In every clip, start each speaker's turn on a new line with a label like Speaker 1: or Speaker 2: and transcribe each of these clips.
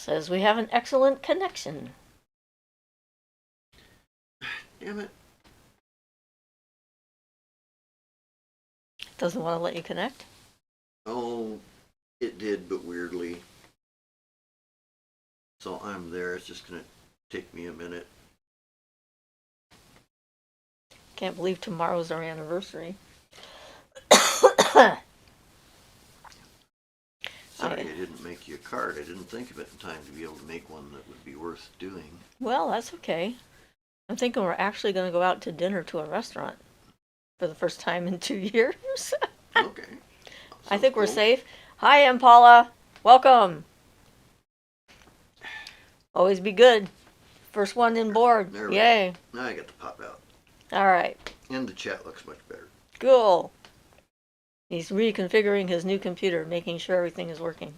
Speaker 1: Says we have an excellent connection.
Speaker 2: Damn it.
Speaker 1: Doesn't want to let you connect?
Speaker 2: Oh, it did, but weirdly. So I'm there. It's just going to take me a minute.
Speaker 1: Can't believe tomorrow's our anniversary.
Speaker 2: Sorry, I didn't make you a card. I didn't think of it in time to be able to make one that would be worth doing.
Speaker 1: Well, that's okay. I'm thinking we're actually going to go out to dinner to a restaurant for the first time in 2 years.
Speaker 2: Okay.
Speaker 1: I think we're
Speaker 2: cool.
Speaker 1: safe. Hi, Impala. Welcome. Always be good. First one in board.
Speaker 2: There
Speaker 1: Yay.
Speaker 2: Now I get to pop out.
Speaker 1: All right.
Speaker 2: And the chat looks much better.
Speaker 1: Cool. He's reconfiguring his new computer, making sure everything is working.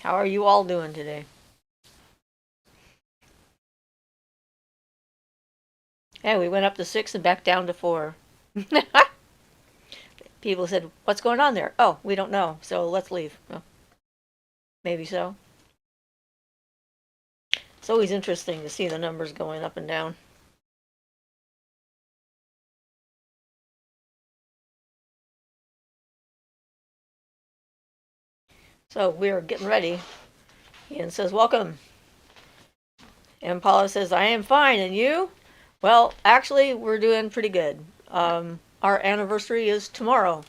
Speaker 1: How are you all doing today? Yeah, we went up to 6 and back down to 4. People said, what's going on there? Oh, we don't know, so let's leave. Oh, maybe so. It's always interesting to see the numbers going up and down. So we're getting ready. Ian says, welcome. And Paula says, I am fine, and you? Well, actually, we're doing pretty good. Our anniversary is tomorrow.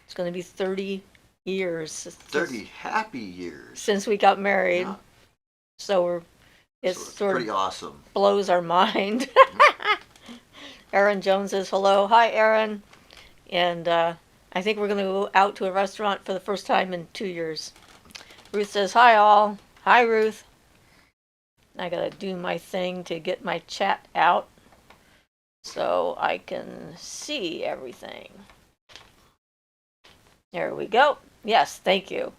Speaker 1: It's going to be 30 years.
Speaker 2: 30 happy years.
Speaker 1: Since we got married.
Speaker 2: Yeah.
Speaker 1: So it's sort
Speaker 2: pretty
Speaker 1: of
Speaker 2: awesome.
Speaker 1: Blows our mind. Aaron Jones says hello. Hi, Aaron. And I think we're going to go out to a restaurant for the first time in 2 years. Ruth says hi, all. Hi, Ruth. I got to do my thing to get my chat out so I can see everything. There we go. Yes, thank you.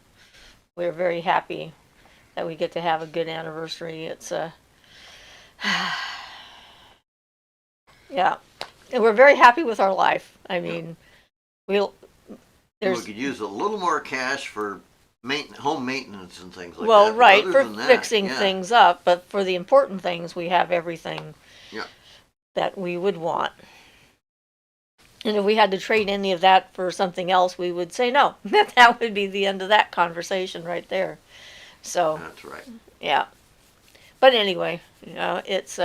Speaker 1: We're very happy that we get to have a good anniversary. It's yeah, and we're very happy with our life. I mean, we
Speaker 2: could use a little more cash for home maintenance and things like
Speaker 1: well,
Speaker 2: that.
Speaker 1: right, for fixing things up, but for the important things, we have everything that we would want. And if we had to trade any of that for something else, we would say no. That would be the end of that conversation right there. So
Speaker 2: that's right.
Speaker 1: Yeah. But anyway, it's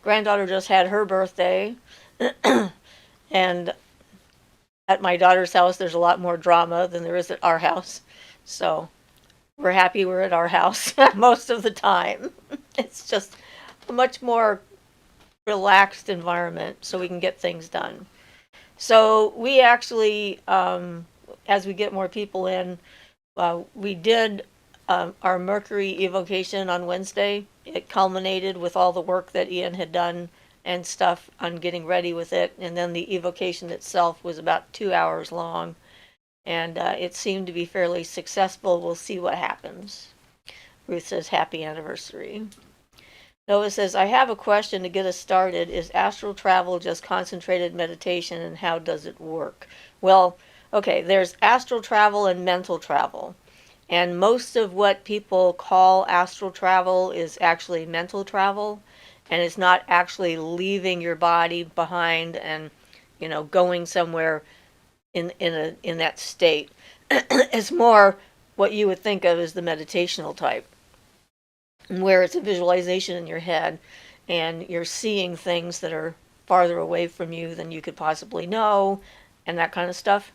Speaker 1: granddaughter just had her birthday, and at my daughter's house, there's a lot more drama than there is at our house. So we're happy we're at our house most of the time. It's just a much more relaxed environment so we can get things done. So we actually, as we get more people in, we did our Mercury evocation on Wednesday. It culminated with all the work that Ian had done and stuff on getting ready with it. And then the evocation itself was about 2 hours long. And it seemed to be fairly successful. We'll see what happens. Ruth says, happy anniversary. Nova says, I have a question to get us started. Is astral travel just concentrated meditation, and how does it work? Well, okay, there's astral travel and mental travel. And most of what people call astral travel is actually mental travel. And it's not actually leaving your body behind and, going somewhere in that state. It's more what you would think of as the meditational type, where it's a visualization in your head and you're seeing things that are farther away from you than you could possibly know and that kind of stuff.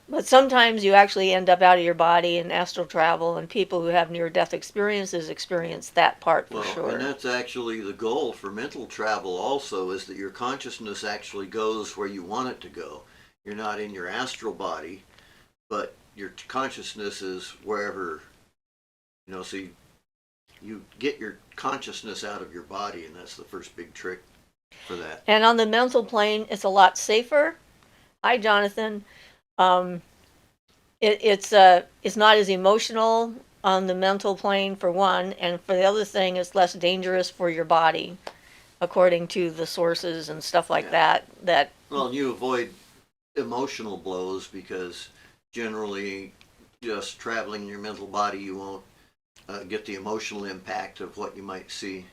Speaker 1: But sometimes you actually end up out of your body in astral travel, and people who have near-death experiences experience that part for sure.
Speaker 2: And that's actually the goal for mental travel also, is that your consciousness actually goes where you want it to go. You're not in your astral body, but your consciousness is wherever, so you get your consciousness out of your body, and that's the first big trick for that.
Speaker 1: And on the mental plane, it's a lot safer. Hi, Jonathan. It's not as emotional on the mental plane, for one, and for the other thing, it's less dangerous for your body, according to the sources and stuff like that.
Speaker 2: Well, you avoid emotional blows because generally just traveling in your mental body, you won't get the emotional impact of what you might see.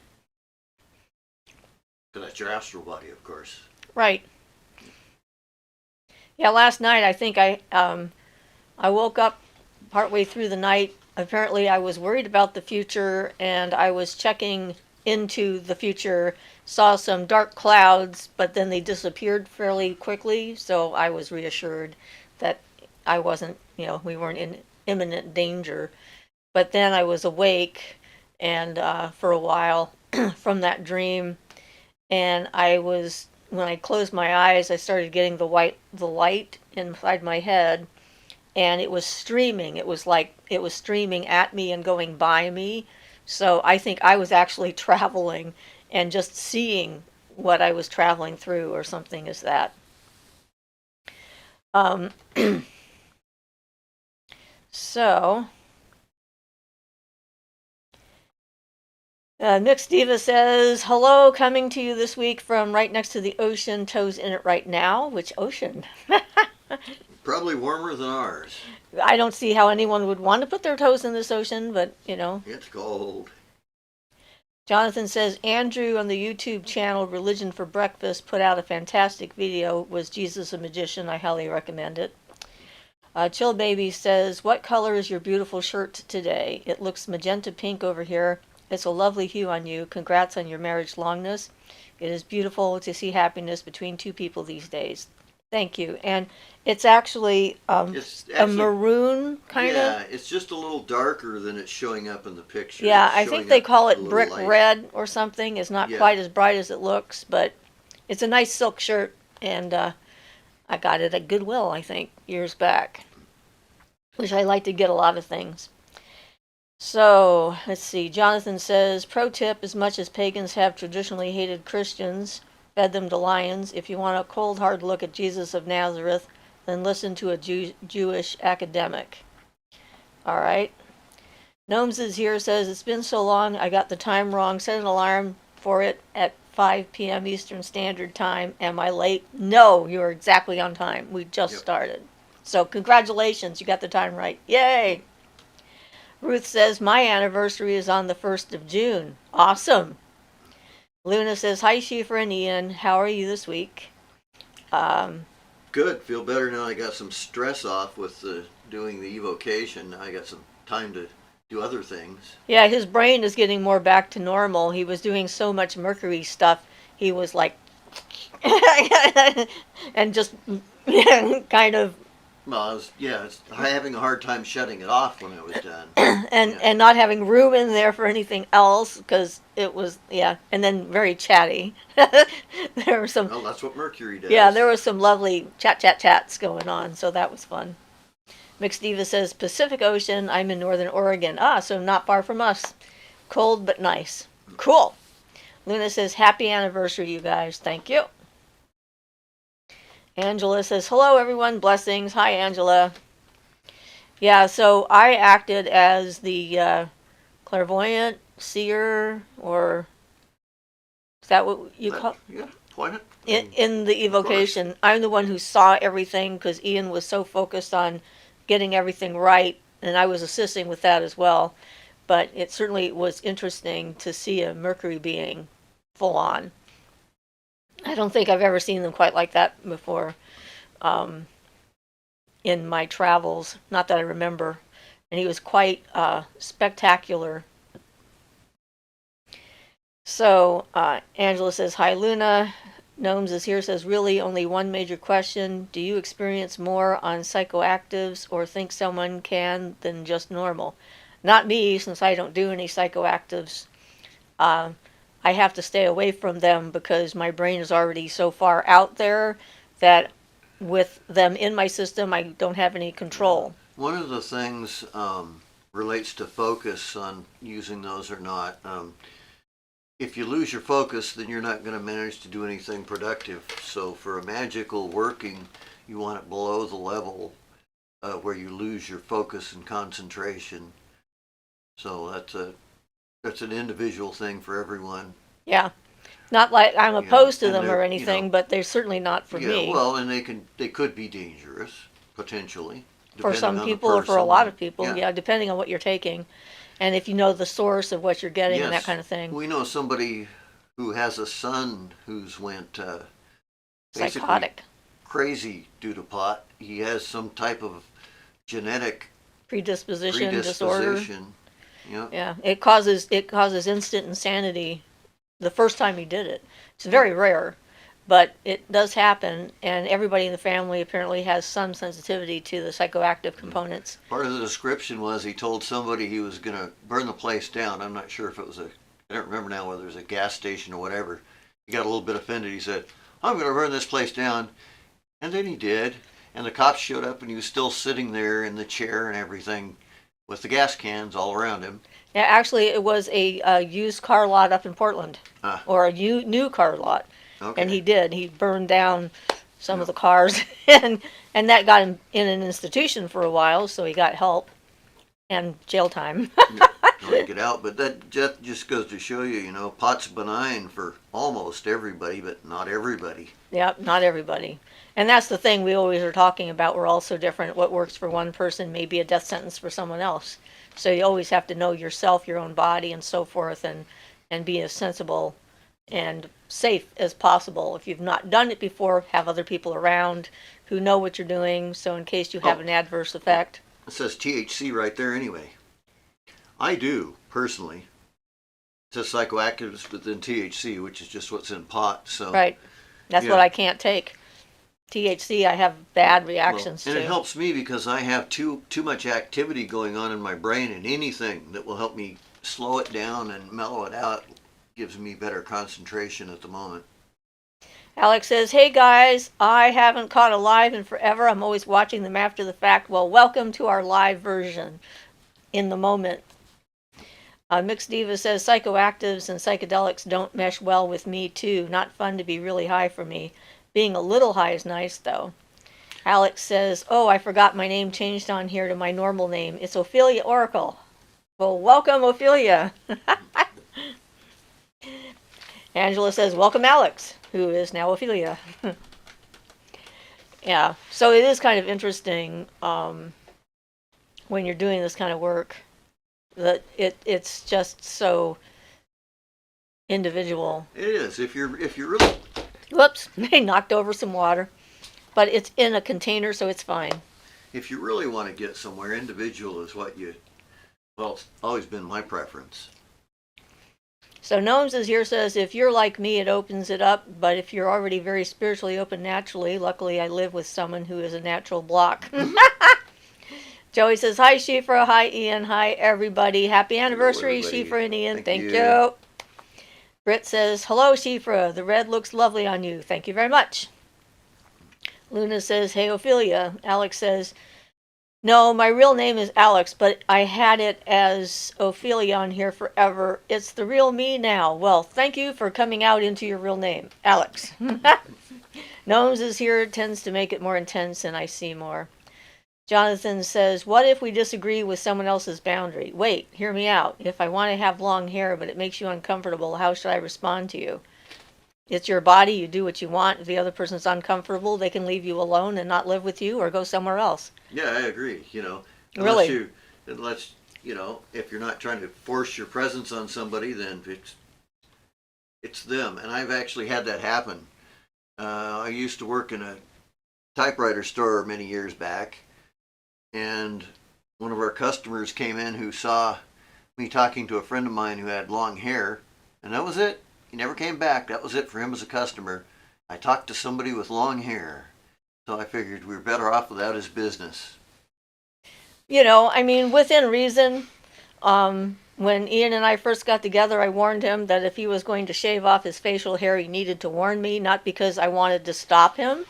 Speaker 2: Because that's your astral body, of course.
Speaker 1: Right. Yeah, last night I think I woke up partway through the night. Apparently, I was worried about the future, and I was checking into the future, saw some dark clouds, but then they disappeared fairly quickly, so I was reassured that I wasn't, we weren't in imminent danger. But then I was awake and for a while from that dream, and when I closed my eyes, I started getting the light inside my head, and it was streaming. It was like it was streaming at me and going by me. So I think I was actually traveling and just seeing what I was traveling through or something as that. Um, so, Mixed Diva says, hello, coming to you this week from right next to the ocean, toes in it right now. Which ocean?
Speaker 2: Probably warmer than ours.
Speaker 1: I don't see how anyone would want to put their toes in this ocean, but
Speaker 2: It's cold.
Speaker 1: Jonathan says, Andrew on the YouTube channel Religion for Breakfast put out a fantastic video. Was Jesus a magician? I highly recommend it. Chill Baby says, what color is your beautiful shirt today? It looks magenta pink over here. It's a lovely hue on you. Congrats on your marriage longness. It is beautiful to see happiness between two people these days. Thank you. And it's actually,
Speaker 2: It's
Speaker 1: a maroon kind of.
Speaker 2: Yeah, it's just a little darker than it's showing up in the picture.
Speaker 1: Yeah,
Speaker 2: It's
Speaker 1: I
Speaker 2: showing
Speaker 1: think they
Speaker 2: up
Speaker 1: call
Speaker 2: a
Speaker 1: it
Speaker 2: little
Speaker 1: brick
Speaker 2: light.
Speaker 1: red or something. It's not
Speaker 2: Yeah.
Speaker 1: quite as bright as it looks, but it's a nice silk shirt, and I got it at Goodwill, I think, years back. Which I like to get a lot of things. So, let's see. Jonathan says, pro tip, as much as pagans have traditionally hated Christians, fed them to lions, if you want a cold, hard look at Jesus of Nazareth, then listen to a Jewish academic. All right. Gnomes is here, says, it's been so long, I got the time wrong. Set an alarm for it at 5 p.m. Eastern Standard Time. Am I late? No, you're exactly on time. We just started. So congratulations, you got the time right. Yay! Ruth says, my anniversary is on the 1st of June. Awesome. Luna says, hi, Siofra and Ian. How are you this week?
Speaker 2: Good. Feel better now. I got some stress off with doing the evocation. I got some time to do other things.
Speaker 1: Yeah, his brain is getting more back to normal. He was doing so much Mercury stuff. He was like, and just kind of.
Speaker 2: Well, I was having a hard time shutting it off when it was done.
Speaker 1: and not having room in there for anything else because it was and then very chatty. There were some.
Speaker 2: Well, that's what Mercury does.
Speaker 1: Yeah, there was some lovely chats going on, so that was fun. Mixed Diva says Pacific Ocean. I'm in Northern Oregon. So not far from us. Cold but nice. Cool. Luna says happy anniversary, you guys. Thank you. Angela says, hello, everyone. Blessings. Hi, Angela. Yeah, so I acted as the clairvoyant, seer, or is that what you call it?
Speaker 2: Yeah, why not?
Speaker 1: In the evocation. I'm the one who saw everything because Ian was so focused on getting everything right, and I was assisting with that as well. But it certainly was interesting to see a Mercury being full on. I don't think I've ever seen them quite like that before in my travels. Not that I remember. And he was quite spectacular. So Angela says, hi, Luna. Gnomes is here, says, really only one major question. Do you experience more on psychoactives or think someone can than just normal? Not me, since I don't do any psychoactives. I have to stay away from them because my brain is already so far out there that with them in my system, I don't have any control.
Speaker 2: One of the things relates to focus on using those or not. If you lose your focus, then you're not going to manage to do anything productive. So for a magical working, you want it below the level where you lose your focus and concentration. So that's an individual thing for everyone.
Speaker 1: Yeah. Not like I'm opposed to them or anything, but they're certainly not for me.
Speaker 2: Well, and they could be dangerous, potentially.
Speaker 1: For
Speaker 2: depending
Speaker 1: some
Speaker 2: on the
Speaker 1: people or for a
Speaker 2: person.
Speaker 1: lot of people, yeah, depending on what you're taking. And if you know the source of what you're getting and that
Speaker 2: Yes,
Speaker 1: kind of thing.
Speaker 2: we know somebody who has a son who's went basically
Speaker 1: Psychotic.
Speaker 2: crazy due to pot. He has some type of genetic
Speaker 1: Predisposition, disorder.
Speaker 2: predisposition. Yeah.
Speaker 1: Yeah, it causes instant insanity the first time he did it. It's very rare, but it does happen, and everybody in the family apparently has some sensitivity to the psychoactive components.
Speaker 2: Part of the description was he told somebody he was going to burn the place down. I'm not sure if it was I don't remember now whether it was a gas station or whatever. He got a little bit offended. He said, I'm going to burn this place down. And then he did. And the cops showed up and he was still sitting there in the chair and everything with the gas cans all around him.
Speaker 1: Yeah, actually, it was a used car lot up in Portland, or a new car lot,
Speaker 2: Okay.
Speaker 1: and he burned down some of the cars, and that got him in an institution for a while, so he got help and jail time.
Speaker 2: Trying to get out, but that just goes to show you, pot's benign for almost everybody, but not everybody.
Speaker 1: Yeah, not everybody. And that's the thing we always are talking about. We're all so different. What works for one person may be a death sentence for someone else. So you always have to know yourself, your own body, and so forth, and be as sensible and safe as possible. If you've not done it before, have other people around who know what you're doing, so in case you have an adverse effect.
Speaker 2: It says THC right there anyway. I do, personally. It says psychoactives within THC, which is just what's in pot. So
Speaker 1: Right. That's what I can't take. THC, I have bad reactions
Speaker 2: and
Speaker 1: to.
Speaker 2: it helps me because I have too much activity going on in my brain, and anything that will help me slow it down and mellow it out gives me better concentration at the moment.
Speaker 1: Alex says, hey guys, I haven't caught a live in forever. I'm always watching them after the fact. Well, welcome to our live version in the moment. Mixed Diva says, psychoactives and psychedelics don't mesh well with me too. Not fun to be really high for me. Being a little high is nice though. Alex says, oh, I forgot my name changed on here to my normal name. It's Ophelia Oracle. Well, welcome, Ophelia. Angela says, welcome, Alex, who is now Ophelia. Yeah, so it is kind of interesting when you're doing this kind of work that it's just so individual.
Speaker 2: It is. If you're really
Speaker 1: Whoops, they knocked over some water, but it's in a container, so it's fine.
Speaker 2: if you really want to get somewhere, individual is it's always been my preference.
Speaker 1: So Gnomes is here, says, if you're like me, it opens it up, but if you're already very spiritually open naturally, luckily I live with someone who is a natural block. Joey says, hi, Siofra, hi, Ian, hi, everybody. Happy anniversary, Siofra and Ian. Thank you. Britt says, hello, Siofra. The red looks lovely on you. Thank you very much. Luna says, hey, Ophelia. Alex says, no, my real name is Alex, but I had it as Ophelia on here forever. It's the real me now. Well, thank you for coming out into your real name, Alex. Gnomes is here, tends to make it more intense, and I see more. Jonathan says, what if we disagree with someone else's boundary? Wait, hear me out. If I want to have long hair, but it makes you uncomfortable, how should I respond to you? It's your body, you do what you want. If the other person's uncomfortable, they can leave you alone and not live with you or go somewhere else.
Speaker 2: Yeah, I agree.
Speaker 1: Really?
Speaker 2: Unless if you're not trying to force your presence on somebody, then it's them. And I've actually had that happen. I used to work in a typewriter store many years back, and one of our customers came in who saw me talking to a friend of mine who had long hair, and that was it. He never came back. That was it for him as a customer. I talked to somebody with long hair, so I figured we were better off without his business.
Speaker 1: Within reason. When Ian and I first got together, I warned him that if he was going to shave off his facial hair, he needed to warn me, not because I wanted to stop him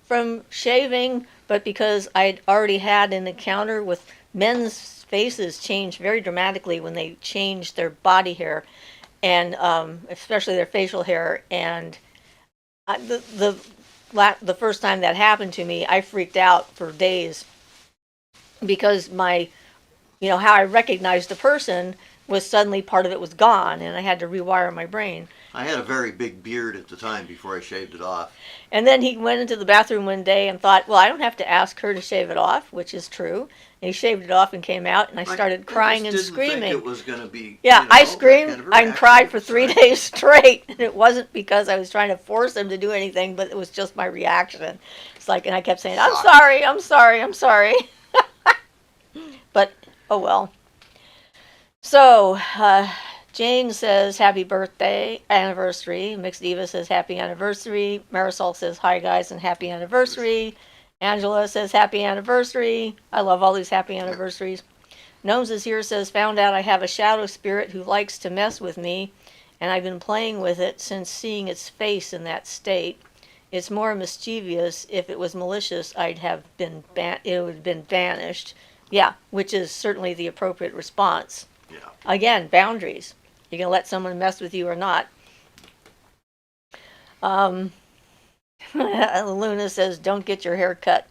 Speaker 1: from shaving, but because I'd already had an encounter with men's faces change very dramatically when they change their body hair, and especially their facial hair. And the first time that happened to me, I freaked out for days because my how I recognized the person was suddenly part of it was gone, and I had to rewire my brain.
Speaker 2: I had a very big beard at the time before I shaved it off.
Speaker 1: And then he went into the bathroom one day and thought, well, I don't have to ask her to shave it off, which is true. And he shaved it off and came out, and I started crying
Speaker 2: I
Speaker 1: and
Speaker 2: just didn't
Speaker 1: screaming.
Speaker 2: think it was going to be,
Speaker 1: Yeah, I
Speaker 2: that
Speaker 1: screamed
Speaker 2: kind of a
Speaker 1: and
Speaker 2: reaction.
Speaker 1: cried for 3
Speaker 2: Sorry.
Speaker 1: days straight, and it wasn't because I was trying to force him to do anything, but it was just my reaction. It's like, and I kept saying, I'm
Speaker 2: Shock.
Speaker 1: sorry, I'm sorry, I'm sorry. But, oh well. So, Jane says happy birthday, anniversary. Mixed Diva says happy anniversary. Marisol says hi guys and happy anniversary. Angela says happy anniversary. I love all these happy anniversaries. Gnomes is here says found out I have a shadow spirit who likes to mess with me, and I've been playing with it since seeing its face in that state. It's more mischievous. If it was malicious, it would have been vanished. Yeah, which is certainly the appropriate response.
Speaker 2: Yeah.
Speaker 1: Again, boundaries. You can let someone mess with you or not. Luna says, don't get your hair cut.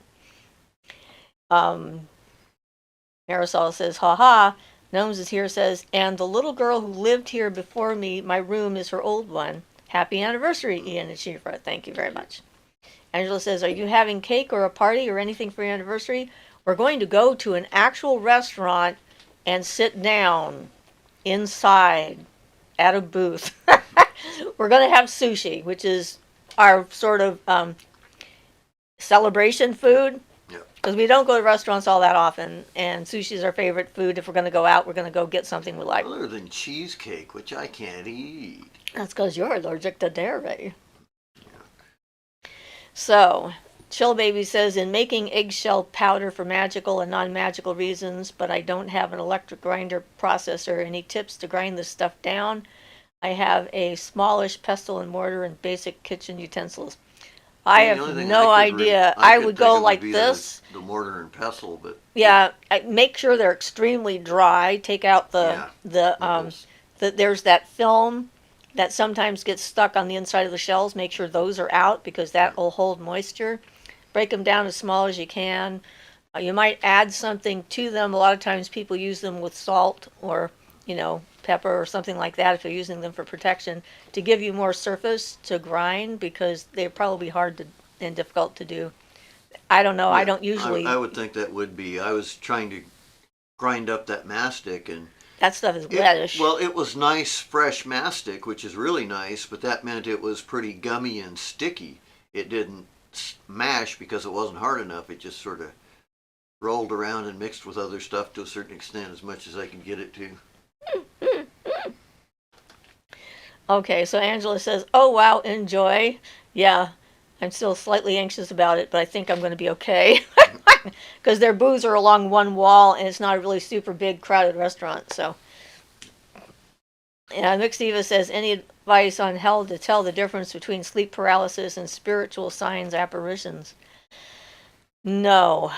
Speaker 1: Marisol says, haha. Gnomes is here says, and the little girl who lived here before me, my room is her old one. Happy anniversary, Ian and Siofra. Thank you very much. Angela says, are you having cake or a party or anything for your anniversary? We're going to go to an actual restaurant and sit down inside at a booth. We're going to have sushi, which is our sort of celebration food. Because we don't go to restaurants all that often, and sushi is our favorite food. If we're going to go out, we're going to go get something we like.
Speaker 2: Other than cheesecake, which I can't eat.
Speaker 1: That's because you're allergic to dairy. Yeah. So, Chill Baby says, in making eggshell powder for magical and non-magical reasons, but I don't have an electric grinder processor. Any tips to grind this stuff down? I have a smallish pestle and mortar and basic kitchen utensils. I have no idea. I would go like this.
Speaker 2: The mortar and pestle, but
Speaker 1: yeah, make sure they're extremely dry. Take out there's that film that sometimes gets stuck on the inside of the shells. Make sure those are out because that will hold moisture. Break them down as small as you can. You might add something to them. A lot of times people use them with salt or pepper or something like that if you're using them for protection to give you more surface to grind because they're probably hard and difficult to do. I don't know. Yeah, I don't usually.
Speaker 2: I would think that would be. I was trying to grind up that mastic and
Speaker 1: that stuff is wettish.
Speaker 2: Well, it was nice fresh mastic, which is really nice, but that meant it was pretty gummy and sticky. It didn't mash because it wasn't hard enough. It just sort of rolled around and mixed with other stuff to a certain extent, as much as I could get it to.
Speaker 1: Okay, so Angela says, oh wow, enjoy. Yeah, I'm still slightly anxious about it, but I think I'm going to be okay. Because their booths are along one wall, and it's not a really super big, crowded restaurant, so. Yeah, Mixed Diva says, any advice on how to tell the difference between sleep paralysis and spiritual signs, apparitions? No.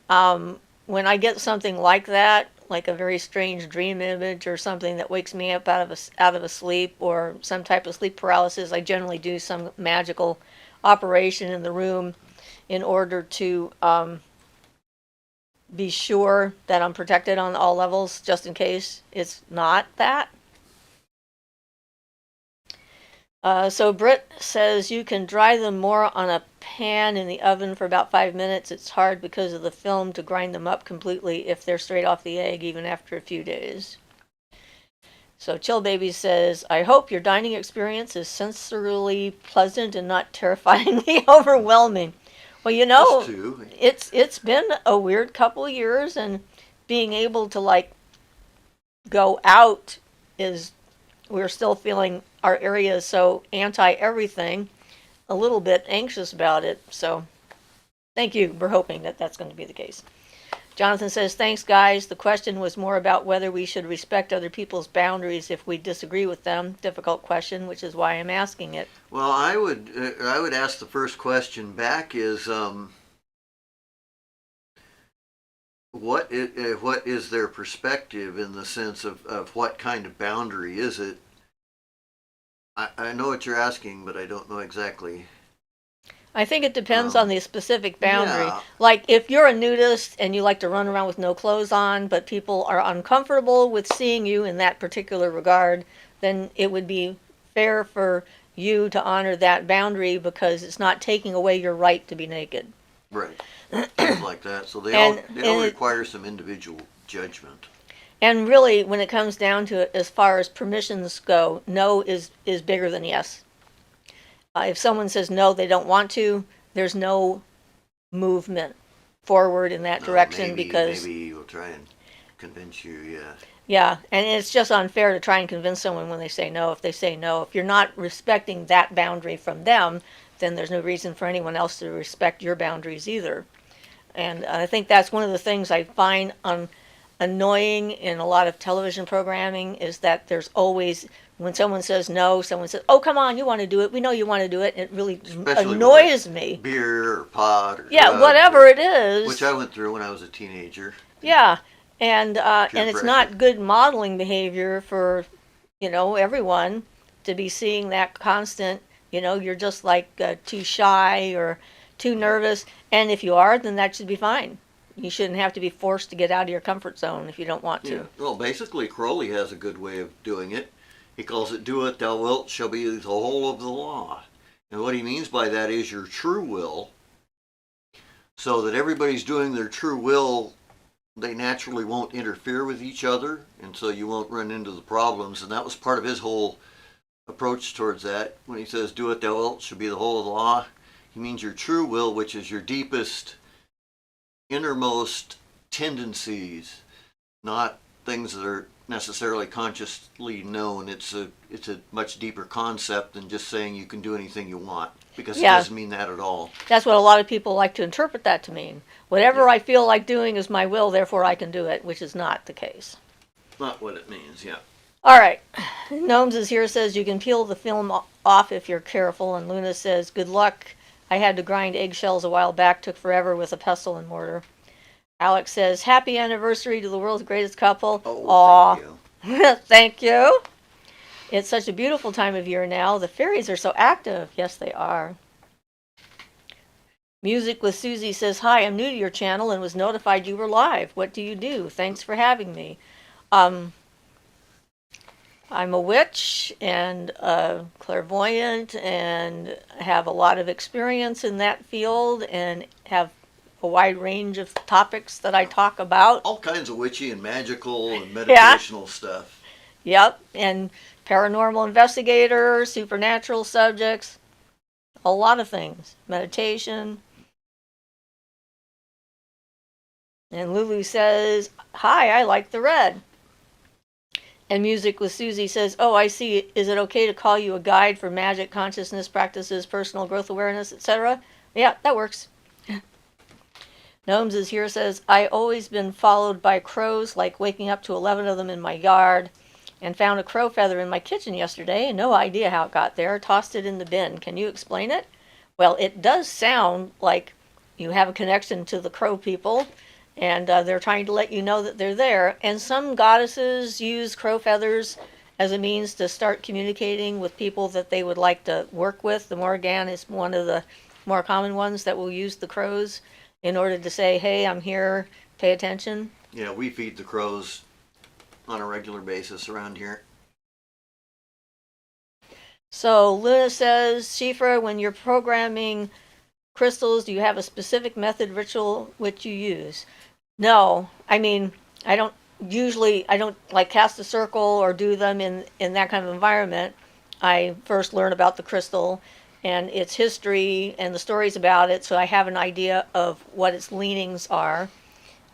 Speaker 1: When I get something like that, like a very strange dream image or something that wakes me up out of a sleep or some type of sleep paralysis, I generally do some magical operation in the room in order to be sure that I'm protected on all levels, just in case it's not that. So Britt says you can dry them more on a pan in the oven for about 5 minutes. It's hard because of the film to grind them up completely if they're straight off the egg, even after a few days. So Chill Baby says, I hope your dining experience is sensorily pleasant and not terrifyingly overwhelming. Well, it's been a weird couple of years, and being able to go out we're still feeling our area is so anti-everything, a little bit anxious about it. So thank you. We're hoping that that's going to be the case. Jonathan says, thanks, guys. The question was more about whether we should respect other people's boundaries if we disagree with them. Difficult question, which is why I'm asking it.
Speaker 2: Well, I would ask the first question back is, what is their perspective in the sense of what kind of boundary is it? I know what you're asking, but I don't know exactly.
Speaker 1: I think it depends on the specific boundary.
Speaker 2: Yeah.
Speaker 1: Like if you're a nudist and you like to run around with no clothes on, but people are uncomfortable with seeing you in that particular regard, then it would be fair for you to honor that boundary because it's not taking away your right to be naked.
Speaker 2: Right. Things like that. So they
Speaker 1: And,
Speaker 2: all require some individual judgment.
Speaker 1: and really, when it comes down to it, as far as permissions go, no is bigger than yes. If someone says no, they don't want to, there's no movement forward in that direction because
Speaker 2: maybe we'll try and convince you. Yeah.
Speaker 1: yeah, and it's just unfair to try and convince someone when they say no. If they say no, if you're not respecting that boundary from them, then there's no reason for anyone else to respect your boundaries either. And I think that's one of the things I find annoying in a lot of television programming is that there's always, when someone says no, someone says, "Oh, come on, you want to do it. We know you want to do it." And it really
Speaker 2: Especially
Speaker 1: annoys
Speaker 2: with
Speaker 1: me.
Speaker 2: Beer or pot or
Speaker 1: Yeah,
Speaker 2: drugs
Speaker 1: whatever it is.
Speaker 2: which I went through when I was a teenager.
Speaker 1: Yeah, and it's
Speaker 2: pressure.
Speaker 1: not good modeling behavior for, everyone to be seeing that constant. You're just like too shy or too nervous, and if you are, then that should be fine. You shouldn't have to be forced to get out of your comfort zone if you don't want to.
Speaker 2: Yeah. Well, basically, Crowley has a good way of doing it. He calls it, "Do it, thou wilt, shall be the whole of the law." And what he means by that is your true will, so that everybody's doing their true will, they naturally won't interfere with each other, and so you won't run into the problems. And that was part of his whole approach towards that. When he says, "Do it, thou wilt, shall be the whole of the law," he means your true will, which is your deepest, innermost tendencies, not things that are necessarily consciously known. It's a much deeper concept than just saying you can do anything you want, because it doesn't mean that at all.
Speaker 1: That's what a lot of people like to interpret that to mean. Whatever I feel like doing is my will, therefore I can do it, which is not the case.
Speaker 2: Not what it means, yeah.
Speaker 1: All right. Gnomes is here, says you can peel the film off if you're careful, and Luna says, good luck. I had to grind eggshells a while back, took forever with a pestle and mortar. Alex says, happy anniversary to the world's greatest couple.
Speaker 2: Oh, thank
Speaker 1: you. Thank you. It's such a beautiful time of year now. The fairies are so active. Yes, they are. Music with Susie says, hi, I'm new to your channel and was notified you were live. What do you do? Thanks for having me. I'm a witch and a clairvoyant and have a lot of experience in that field and have a wide range of topics that I talk about.
Speaker 2: All kinds of witchy and magical and meditational stuff.
Speaker 1: Yep, and paranormal investigator, supernatural subjects, a lot of things. Meditation. And Lulu says, hi, I like the red. And Music with Susie says, oh, I see. Is it okay to call you a guide for magic, consciousness practices, personal growth awareness, etc.? Yeah, that works. Gnomes is here, says, I always been followed by crows, like waking up to 11 of them in my yard, and found a crow feather in my kitchen yesterday, and no idea how it got there, tossed it in the bin. Can you explain it? Well, it does sound like you have a connection to the crow people, and they're trying to let you know that they're there. And some goddesses use crow feathers as a means to start communicating with people that they would like to work with. The Morrigan is one of the more common ones that will use the crows in order to say, hey, I'm here, pay attention.
Speaker 2: Yeah, we feed the crows on a regular basis around here.
Speaker 1: So Luna says, Siofra, when you're programming crystals, do you have a specific method, ritual, which you use? No, I mean, I don't like cast a circle or do them in that kind of environment. I first learn about the crystal and its history and the stories about it, so I have an idea of what its leanings are.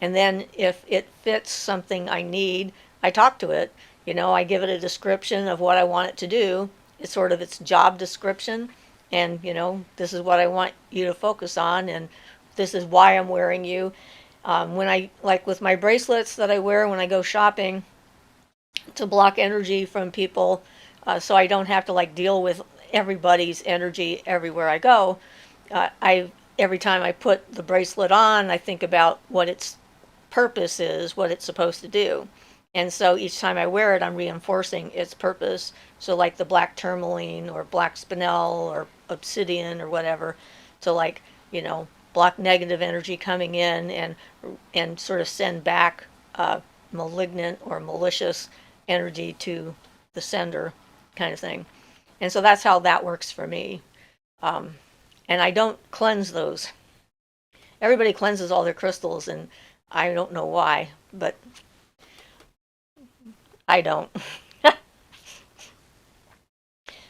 Speaker 1: And then if it fits something I need, I talk to it. I give it a description of what I want it to do. It's sort of its job description. And, this is what I want you to focus on, and this is why I'm wearing you. When I, like with my bracelets that I wear when I go shopping to block energy from people, so I don't have to deal with everybody's energy everywhere I go. Every time I put the bracelet on, I think about what its purpose is, what it's supposed to do. And so each time I wear it, I'm reinforcing its purpose. So like the black tourmaline or black spinel or obsidian or whatever, to, like, block negative energy coming in, and sort of send back malignant or malicious energy to the sender, kind of thing. And so that's how that works for me. And I don't cleanse those. Everybody cleanses all their crystals, and I don't know why, but I don't.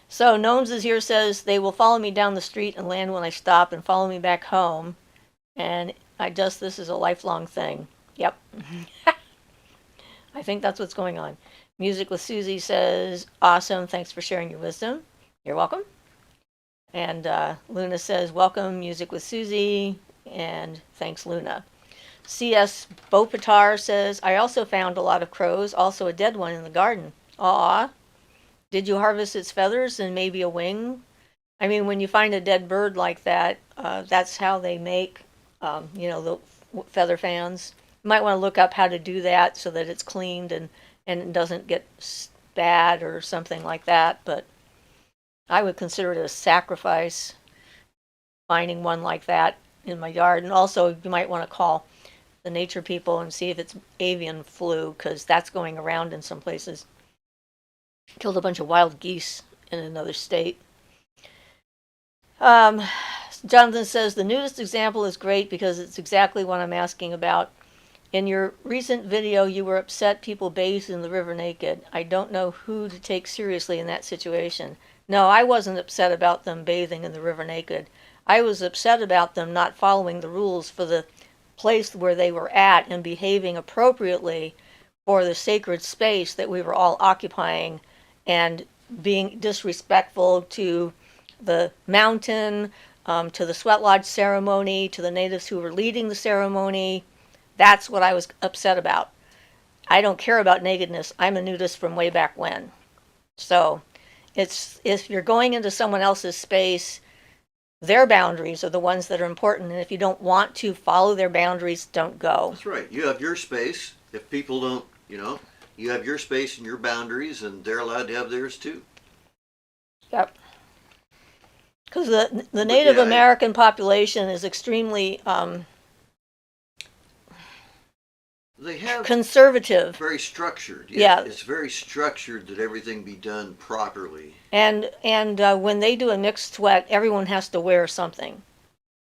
Speaker 1: So Gnomes is here, says they will follow me down the street and land when I stop and follow me back home. And this is a lifelong thing. Yep. I think that's what's going on. Music with Susie says, awesome, thanks for sharing your wisdom. You're welcome. And Luna says, welcome, Music with Susie, and thanks, Luna. C.S. Bopatar says, I also found a lot of crows, also a dead one in the garden. Aw. Did you harvest its feathers and maybe a wing? I mean, when you find a dead bird like that, that's how they make, the feather fans. You might want to look up how to do that so that it's cleaned and it doesn't get bad or something like that. But I would consider it a sacrifice, finding one like that in my yard. And also, you might want to call the nature people and see if it's avian flu, because that's going around in some places. Killed a bunch of wild geese in another state. Jonathan says, the nudist example is great because it's exactly what I'm asking about. In your recent video, you were upset people bathed in the river naked. I don't know who to take seriously in that situation. No, I wasn't upset about them bathing in the river naked. I was upset about them not following the rules for the place where they were at and behaving appropriately for the sacred space that we were all occupying, and being disrespectful to the mountain, to the sweat lodge ceremony, to the natives who were leading the ceremony. That's what I was upset about. I don't care about nakedness. I'm a nudist from way back when. So if you're going into someone else's space, their boundaries are the ones that are important. And if you don't want to follow their boundaries, don't go.
Speaker 2: That's right. You have your space. If people don't, you have your space and your boundaries, and they're allowed to have theirs too.
Speaker 1: Yep. Because the Native American population is extremely
Speaker 2: they have
Speaker 1: conservative.
Speaker 2: Very structured.
Speaker 1: Yeah.
Speaker 2: It's very structured that everything be done properly.
Speaker 1: And when they do a mixed sweat, everyone has to wear something.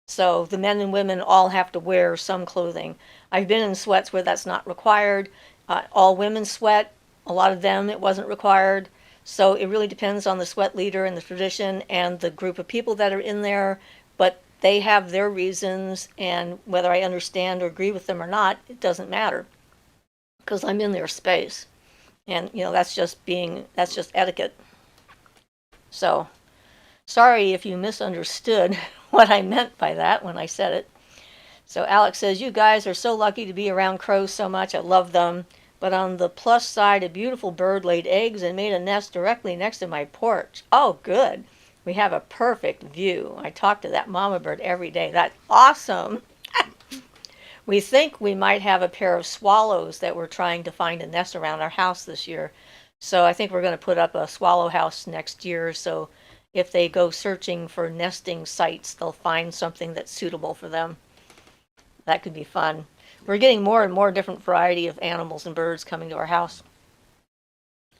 Speaker 1: So the men and women all have to wear some clothing. I've been in sweats where that's not required. All women sweat. A lot of them, it wasn't required. So it really depends on the sweat leader and the tradition and the group of people that are in there. But they have their reasons, and whether I understand or agree with them or not, it doesn't matter, because I'm in their space. And, that's just etiquette. So, sorry if you misunderstood what I meant by that when I said it. So Alex says, you guys are so lucky to be around crows so much. I love them. But on the plus side, a beautiful bird laid eggs and made a nest directly next to my porch. Oh, good. We have a perfect view. I talk to that mama bird every day. That's awesome. We think we might have a pair of swallows that we're trying to find a nest around our house this year. So I think we're going to put up a swallow house next year. So if they go searching for nesting sites, they'll find something that's suitable for them. That could be fun. We're getting more and more different variety of animals and birds coming to our house,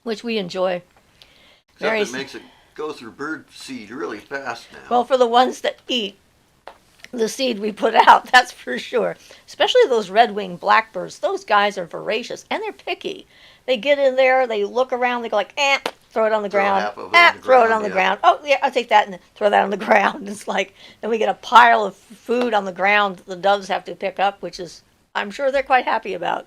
Speaker 1: which we enjoy.
Speaker 2: Except it makes it go through bird seed really fast now.
Speaker 1: Well, for the ones that eat the seed we put out, that's for sure. Especially those red-winged blackbirds. Those guys are voracious, and they're picky. They get in there, they look around, they go like, throw it on the ground. Throw it on the ground. Oh, yeah, I'll take that and throw that on the ground. It's like, then we get a pile of food on the ground that the doves have to pick up, which is, I'm sure they're quite happy about.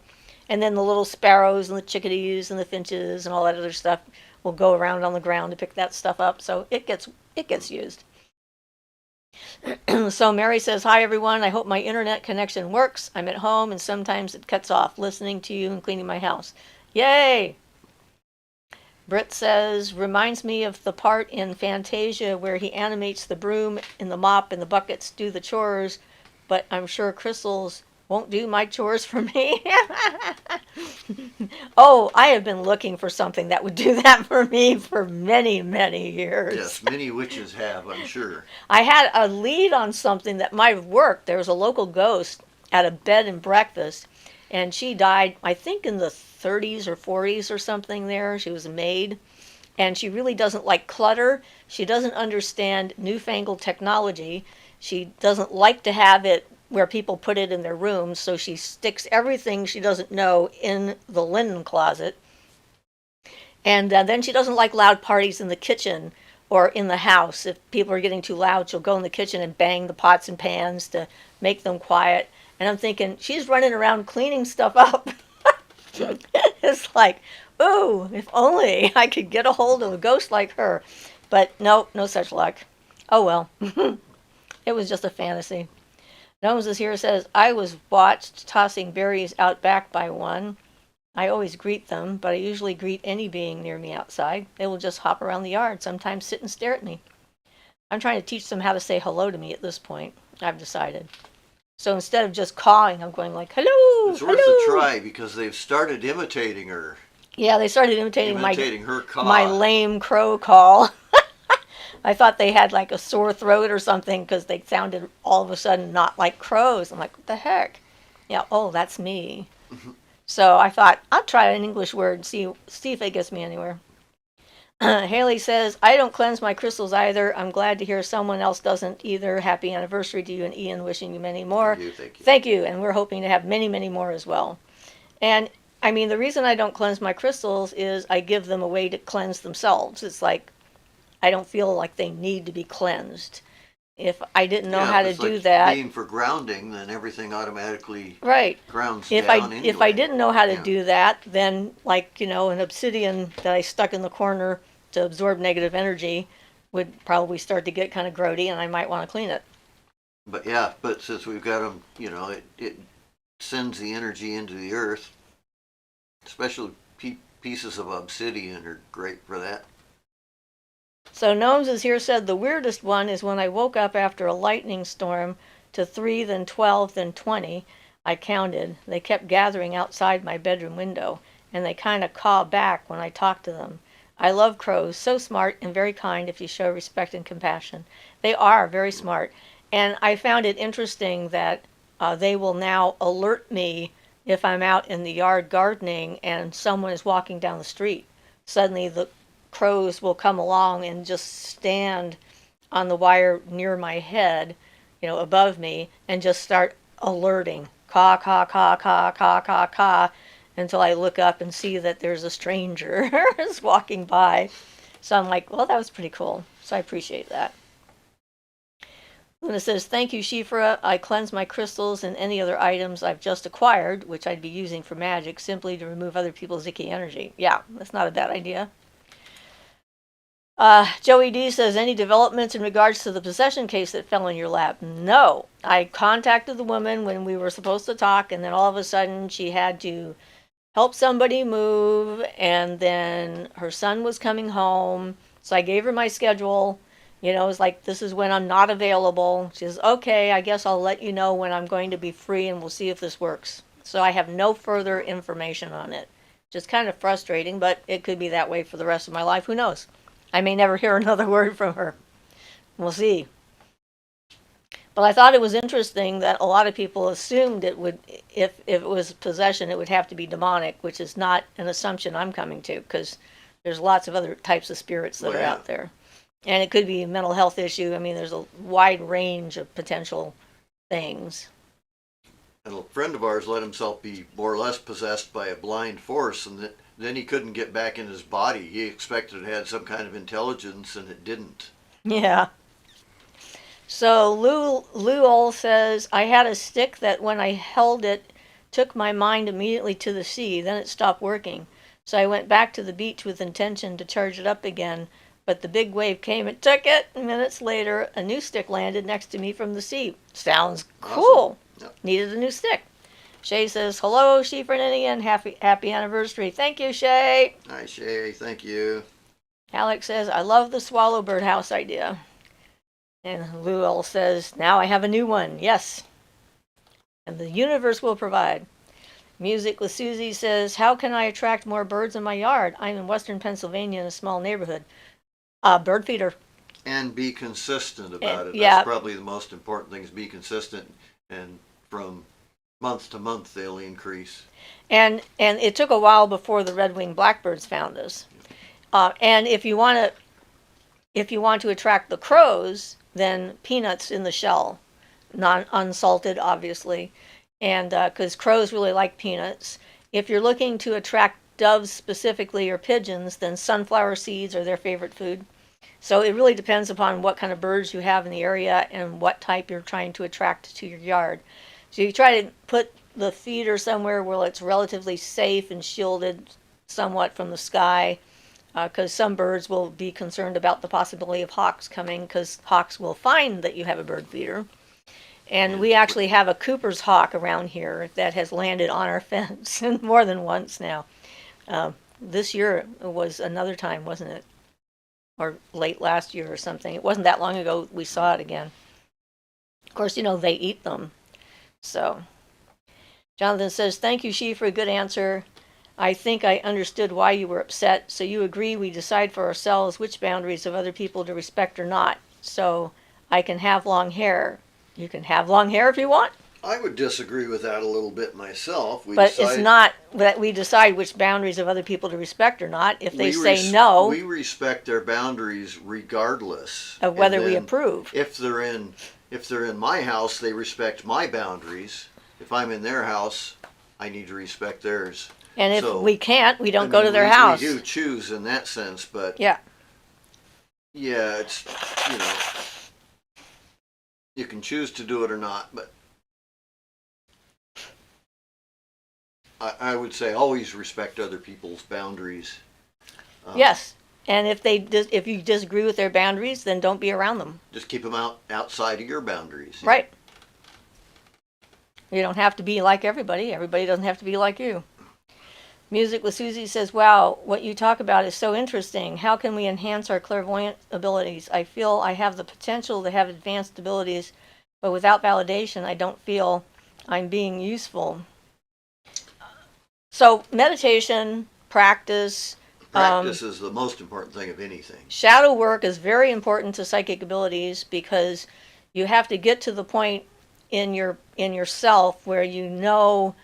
Speaker 1: And then the little sparrows and the chickadees and the finches and all that other stuff will go around on the ground to pick that stuff up. So it gets used. So Mary says, hi everyone, I hope my internet connection works. I'm at home and sometimes it cuts off listening to you and cleaning my house. Yay! Britt says, reminds me of the part in Fantasia where he animates the broom and the mop and the buckets do the chores, but I'm sure crystals won't do my chores for me. Oh, I have been looking for something that would do that for me for many, many years.
Speaker 2: Yes, many witches have, I'm sure.
Speaker 1: I had a lead on something that might have worked. There was a local ghost at a bed and breakfast, and she died, I think, in the 30s or 40s or something there. She was a maid, and she really doesn't like clutter. She doesn't understand newfangled technology. She doesn't like to have it where people put it in their rooms, so she sticks everything she doesn't know in the linen closet. And then she doesn't like loud parties in the kitchen or in the house. If people are getting too loud, she'll go in the kitchen and bang the pots and pans to make them quiet. And I'm thinking, she's running around cleaning stuff up. It's like, ooh, if only I could get a hold of a ghost like her. But no, no such luck. Oh well. It was just a fantasy. Gnomes is here says, I was watched tossing berries out back by one. I always greet them, but I usually greet any being near me outside. They will just hop around the yard, sometimes sit and stare at me. I'm trying to teach them how to say hello to me at this point, I've decided. So instead of just cawing, I'm going like, hello,
Speaker 2: It's worth a try because they've started imitating her.
Speaker 1: Yeah, they started imitating
Speaker 2: her caw.
Speaker 1: my lame crow call. I thought they had like a sore throat or something because they sounded all of a sudden not like crows. I'm like, what the heck? Yeah, oh, that's me. So I thought, I'll try an English word and see if it gets me anywhere. Haley says, I don't cleanse my crystals either. I'm glad to hear someone else doesn't either. Happy anniversary to you and Ian, wishing you many more.
Speaker 2: Thank you.
Speaker 1: Thank you, and we're hoping to have many, many more as well. And I mean, the reason I don't cleanse my crystals is I give them a way to cleanse themselves. It's like I don't feel like they need to be cleansed. If I didn't know how to do that,
Speaker 2: being for grounding, then everything automatically
Speaker 1: right
Speaker 2: grounds
Speaker 1: if
Speaker 2: down
Speaker 1: I
Speaker 2: anyway.
Speaker 1: if I didn't know how to do that, then like an obsidian that I stuck in the corner to absorb negative energy would probably start to get kind of grody, and I might want to clean it.
Speaker 2: But since we've got them, it sends the energy into the earth. Especially pieces of obsidian are great for that.
Speaker 1: So Gnomes is here said the weirdest one is when I woke up after a lightning storm to 3, then 12, then 20. I counted. They kept gathering outside my bedroom window, and they kind of caw back when I talked to them. I love crows, so smart and very kind if you show respect and compassion. They are very smart. And I found it interesting that they will now alert me if I'm out in the yard gardening and someone is walking down the street. Suddenly the crows will come along and just stand on the wire near my head, above me, and just start alerting. Caw, caw, caw, caw, caw, caw, caw, until I look up and see that there's a stranger is walking by. So I'm like, well, that was pretty cool. So I appreciate that. Luna says, thank you, Siofra. I cleanse my crystals and any other items I've just acquired, which I'd be using for magic, simply to remove other people's icky energy. Yeah, that's not a bad idea. Joey D says, any developments in regards to the possession case that fell in your lap? No. I contacted the woman when we were supposed to talk, and then all of a sudden she had to help somebody move, and then her son was coming home. So I gave her my schedule. It was like, this is when I'm not available. She says, okay, I guess I'll let you know when I'm going to be free, and we'll see if this works. So I have no further information on it. Just kind of frustrating, but it could be that way for the rest of my life. Who knows? I may never hear another word from her. We'll see. But I thought it was interesting that a lot of people assumed it would, if it was possession, it would have to be demonic, which is not an assumption I'm coming to, because there's lots of other types of spirits that are out there. And it could be a mental health issue. I mean, there's a wide range of potential things.
Speaker 2: And a friend of ours let himself be more or less possessed by a blind force, and then he couldn't get back in his body. He expected it had some kind of intelligence, and it didn't.
Speaker 1: Yeah. So Lou Ol says, I had a stick that when I held it, took my mind immediately to the sea. Then it stopped working. So I went back to the beach with intention to charge it up again. But the big wave came and took it. Minutes later, a new stick landed next to me from the sea. Sounds cool.
Speaker 2: Awesome. Yep.
Speaker 1: Needed a new stick. Shay says, hello, Siofra and Ian. Happy anniversary. Thank you, Shay.
Speaker 2: Hi, Shay. Thank you.
Speaker 1: Alex says, I love the swallow birdhouse idea. And Luel says, now I have a new one. Yes. And the universe will provide. Music with Susie says, how can I attract more birds in my yard? I'm in western Pennsylvania in a small neighborhood. Bird feeder.
Speaker 2: And be consistent about it.
Speaker 1: Yeah.
Speaker 2: That's probably the most important thing, is be consistent, and from month to month they'll increase.
Speaker 1: And it took a while before the red-winged blackbirds found us. And if you want to attract the crows, then peanuts in the shell, non unsalted, obviously, and because crows really like peanuts. If you're looking to attract doves specifically or pigeons, then sunflower seeds are their favorite food. So it really depends upon what kind of birds you have in the area and what type you're trying to attract to your yard. So you try to put the feeder somewhere where it's relatively safe and shielded somewhat from the sky, because some birds will be concerned about the possibility of hawks coming, because hawks will find that you have a bird feeder. And we actually have a Cooper's hawk around here that has landed on our fence more than once now. This year was another time, wasn't it? Or late last year or something. It wasn't that long ago we saw it again. Of course, they eat them. So, Jonathan says, thank you, She, for a good answer. I think I understood why you were upset. So you agree we decide for ourselves which boundaries of other people to respect or not. So I can have long hair. You can have long hair if you want.
Speaker 2: I would disagree with that a little bit myself.
Speaker 1: It's not that we decide which boundaries of other people to respect or not. If they say no,
Speaker 2: we respect their boundaries regardless
Speaker 1: of whether we approve.
Speaker 2: If they're in my house, they respect my boundaries. If I'm in their house, I need to respect theirs.
Speaker 1: And if we can't, we don't go to their house.
Speaker 2: We do choose in that sense, but
Speaker 1: yeah,
Speaker 2: it's you can choose to do it or not, but I would say always respect other people's boundaries.
Speaker 1: Yes, and if you disagree with their boundaries, then don't be around them.
Speaker 2: Just keep them outside of your boundaries.
Speaker 1: Right. You don't have to be like everybody. Everybody doesn't have to be like you. Music with Susie says, wow, what you talk about is so interesting. How can we enhance our clairvoyant abilities? I feel I have the potential to have advanced abilities, but without validation, I don't feel I'm being useful. So meditation, practice.
Speaker 2: Practice is the most important thing of anything.
Speaker 1: Shadow work is very important to psychic abilities, because you have to get to the point in yourself where you know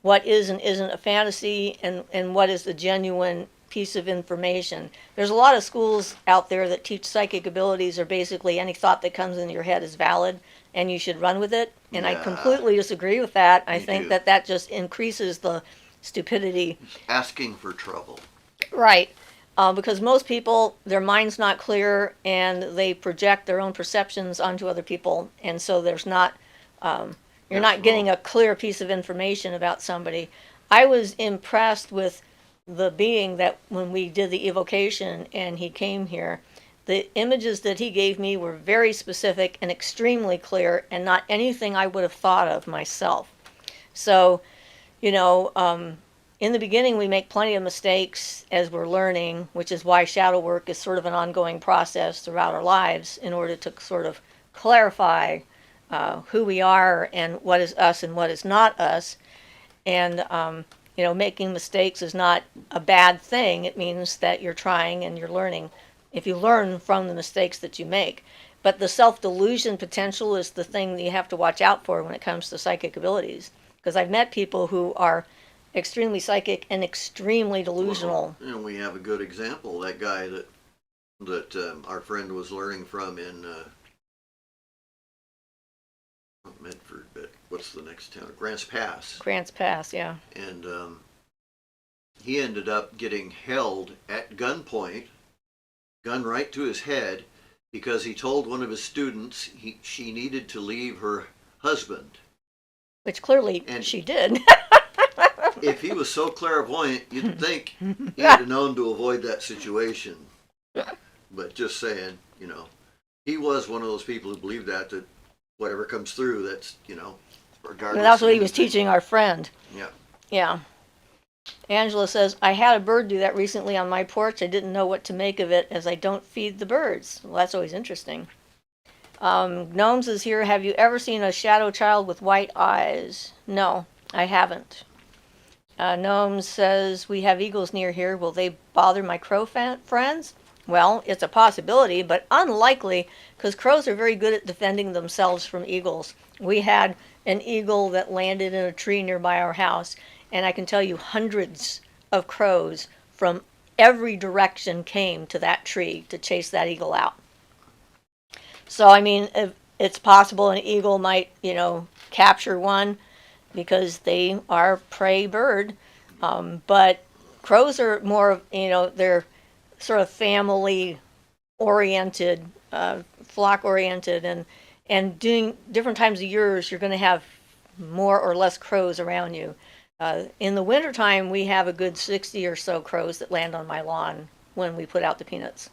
Speaker 1: what is and isn't a fantasy, and what is the genuine piece of information. There's a lot of schools out there that teach psychic abilities, or basically any thought that comes into your head is valid and you should run with it. And I completely disagree with that. I think that just increases the stupidity.
Speaker 2: Asking for trouble.
Speaker 1: Right. Because most people, their mind's not clear, and they project their own perceptions onto other people, and so there's not you're not getting a clear piece of information about somebody. I was impressed with the being that when we did the evocation and he came here, the images that he gave me were very specific and extremely clear, and not anything I would have thought of myself. So, in the beginning, we make plenty of mistakes as we're learning, which is why shadow work is sort of an ongoing process throughout our lives, in order to sort of clarify who we are and what is us and what is not us. And, making mistakes is not a bad thing. It means that you're trying and you're learning, if you learn from the mistakes that you make. But the self-delusion potential is the thing that you have to watch out for when it comes to psychic abilities. Because I've met people who are extremely psychic and extremely delusional.
Speaker 2: Well, we have a good example. That guy that our friend was learning from in not Medford, but what's the next town? Grants Pass.
Speaker 1: Grants Pass, yeah.
Speaker 2: And he ended up getting held at gunpoint, gun right to his head, because he told one of his students she needed to leave her husband. Which
Speaker 1: clearly she did.
Speaker 2: If he was so clairvoyant, you'd think he'd have known to avoid that situation. But just saying, he was one of those people who believed that whatever comes through, that's, regardless.
Speaker 1: That's what he was teaching our friend.
Speaker 2: Yeah.
Speaker 1: Yeah. Angela says, I had a bird do that recently on my porch. I didn't know what to make of it, as I don't feed the birds. Well, that's always interesting. Gnomes is here. Have you ever seen a shadow child with white eyes? No, I haven't. Gnomes says, we have eagles near here. Will they bother my crow friends? Well, it's a possibility, but unlikely, because crows are very good at defending themselves from eagles. We had an eagle that landed in a tree nearby our house, and I can tell you hundreds of crows from every direction came to that tree to chase that eagle out. So, I mean, if it's possible an eagle might, capture one because they are prey bird. But crows are more, they're sort of family oriented, flock oriented, and doing different times of years, you're going to have more or less crows around you. In the wintertime, we have a good 60 or so crows that land on my lawn when we put out the peanuts,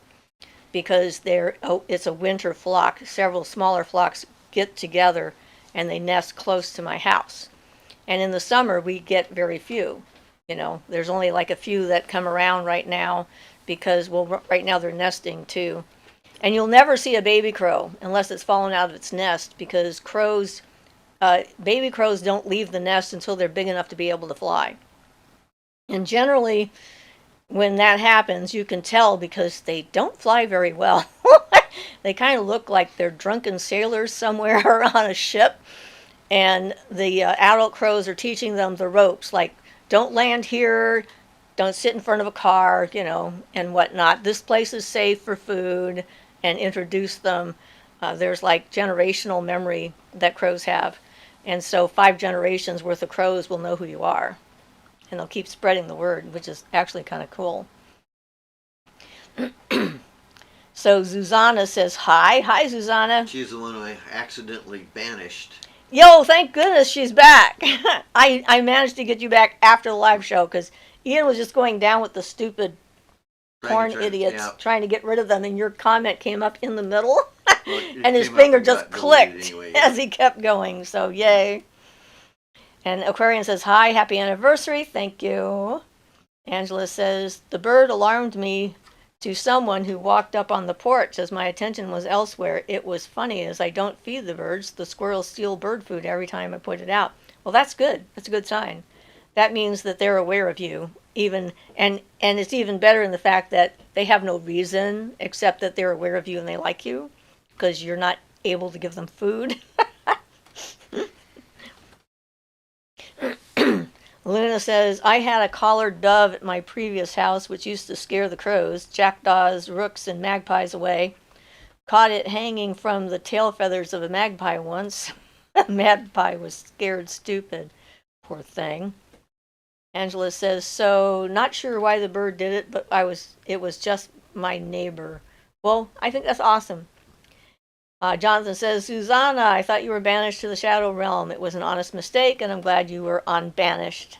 Speaker 1: because it's a winter flock. Several smaller flocks get together and they nest close to my house. And in the summer, we get very few. There's only like a few that come around right now because, well, right now they're nesting too. And you'll never see a baby crow unless it's fallen out of its nest, because baby crows don't leave the nest until they're big enough to be able to fly. And generally, when that happens, you can tell because they don't fly very well. They kind of look like they're drunken sailors somewhere on a ship. And the adult crows are teaching them the ropes, like, don't land here, don't sit in front of a car, and whatnot. This place is safe for food, and introduce them. There's like generational memory that crows have. And so 5 generations worth of crows will know who you are. And they'll keep spreading the word, which is actually kind of cool. So Zuzana says hi. Hi, Zuzana.
Speaker 2: She's the one who I accidentally banished.
Speaker 1: Yo, thank goodness she's back. I managed to get you back after the live show, because Ian was just going down with the stupid porn idiots, trying to get rid of them, and your comment came up in the middle, and his finger just clicked anyway, as he kept going, so yay. And Aquarian says, hi, happy anniversary, thank you. Angela says, the bird alarmed me to someone who walked up on the porch as my attention was elsewhere. It was funny, as I don't feed the birds. The squirrels steal bird food every time I put it out. Well, that's good. That's a good sign. That means that they're aware of you, and it's even better in the fact that they have no reason except that they're aware of you and they like you, because you're not able to give them food. Luna says, I had a collared dove at my previous house, which used to scare the crows, jackdaws, rooks, and magpies away. Caught it hanging from the tail feathers of a magpie once. The magpie was scared stupid. Poor thing. Angela says, so not sure why the bird did it, but it was just my neighbor. Well, I think that's awesome. Jonathan says, Susanna, I thought you were banished to the Shadow Realm. It was an honest mistake, and I'm glad you were unbanished.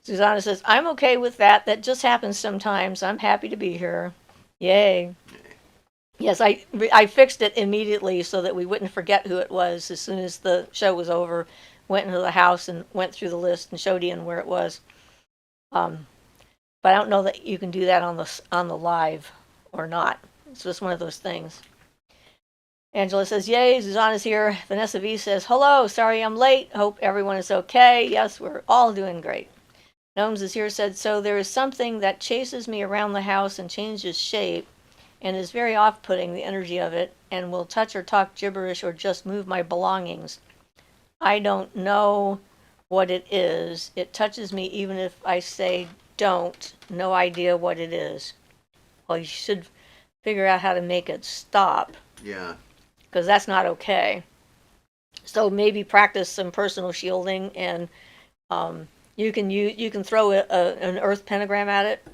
Speaker 1: Susanna says, I'm okay with that. That just happens sometimes. I'm happy to be here. Yay. Yes, I fixed it immediately so that we wouldn't forget who it was as soon as the show was over. Went into the house and went through the list and showed Ian where it was. But I don't know that you can do that on the live or not. It's just one of those things. Angela says, yay, Susanna's here. Vanessa V says, hello, sorry I'm late. Hope everyone is okay. Yes, we're all doing great. Gnomes is here, said, so there is something that chases me around the house and changes shape and is very off-putting, the energy of it, and will touch or talk gibberish or just move my belongings. I don't know what it is. It touches me even if I say don't. No idea what it is. Well, you should figure out how to make it stop.
Speaker 2: Yeah.
Speaker 1: Because that's not okay. So maybe practice some personal shielding, and you can throw an earth pentagram at it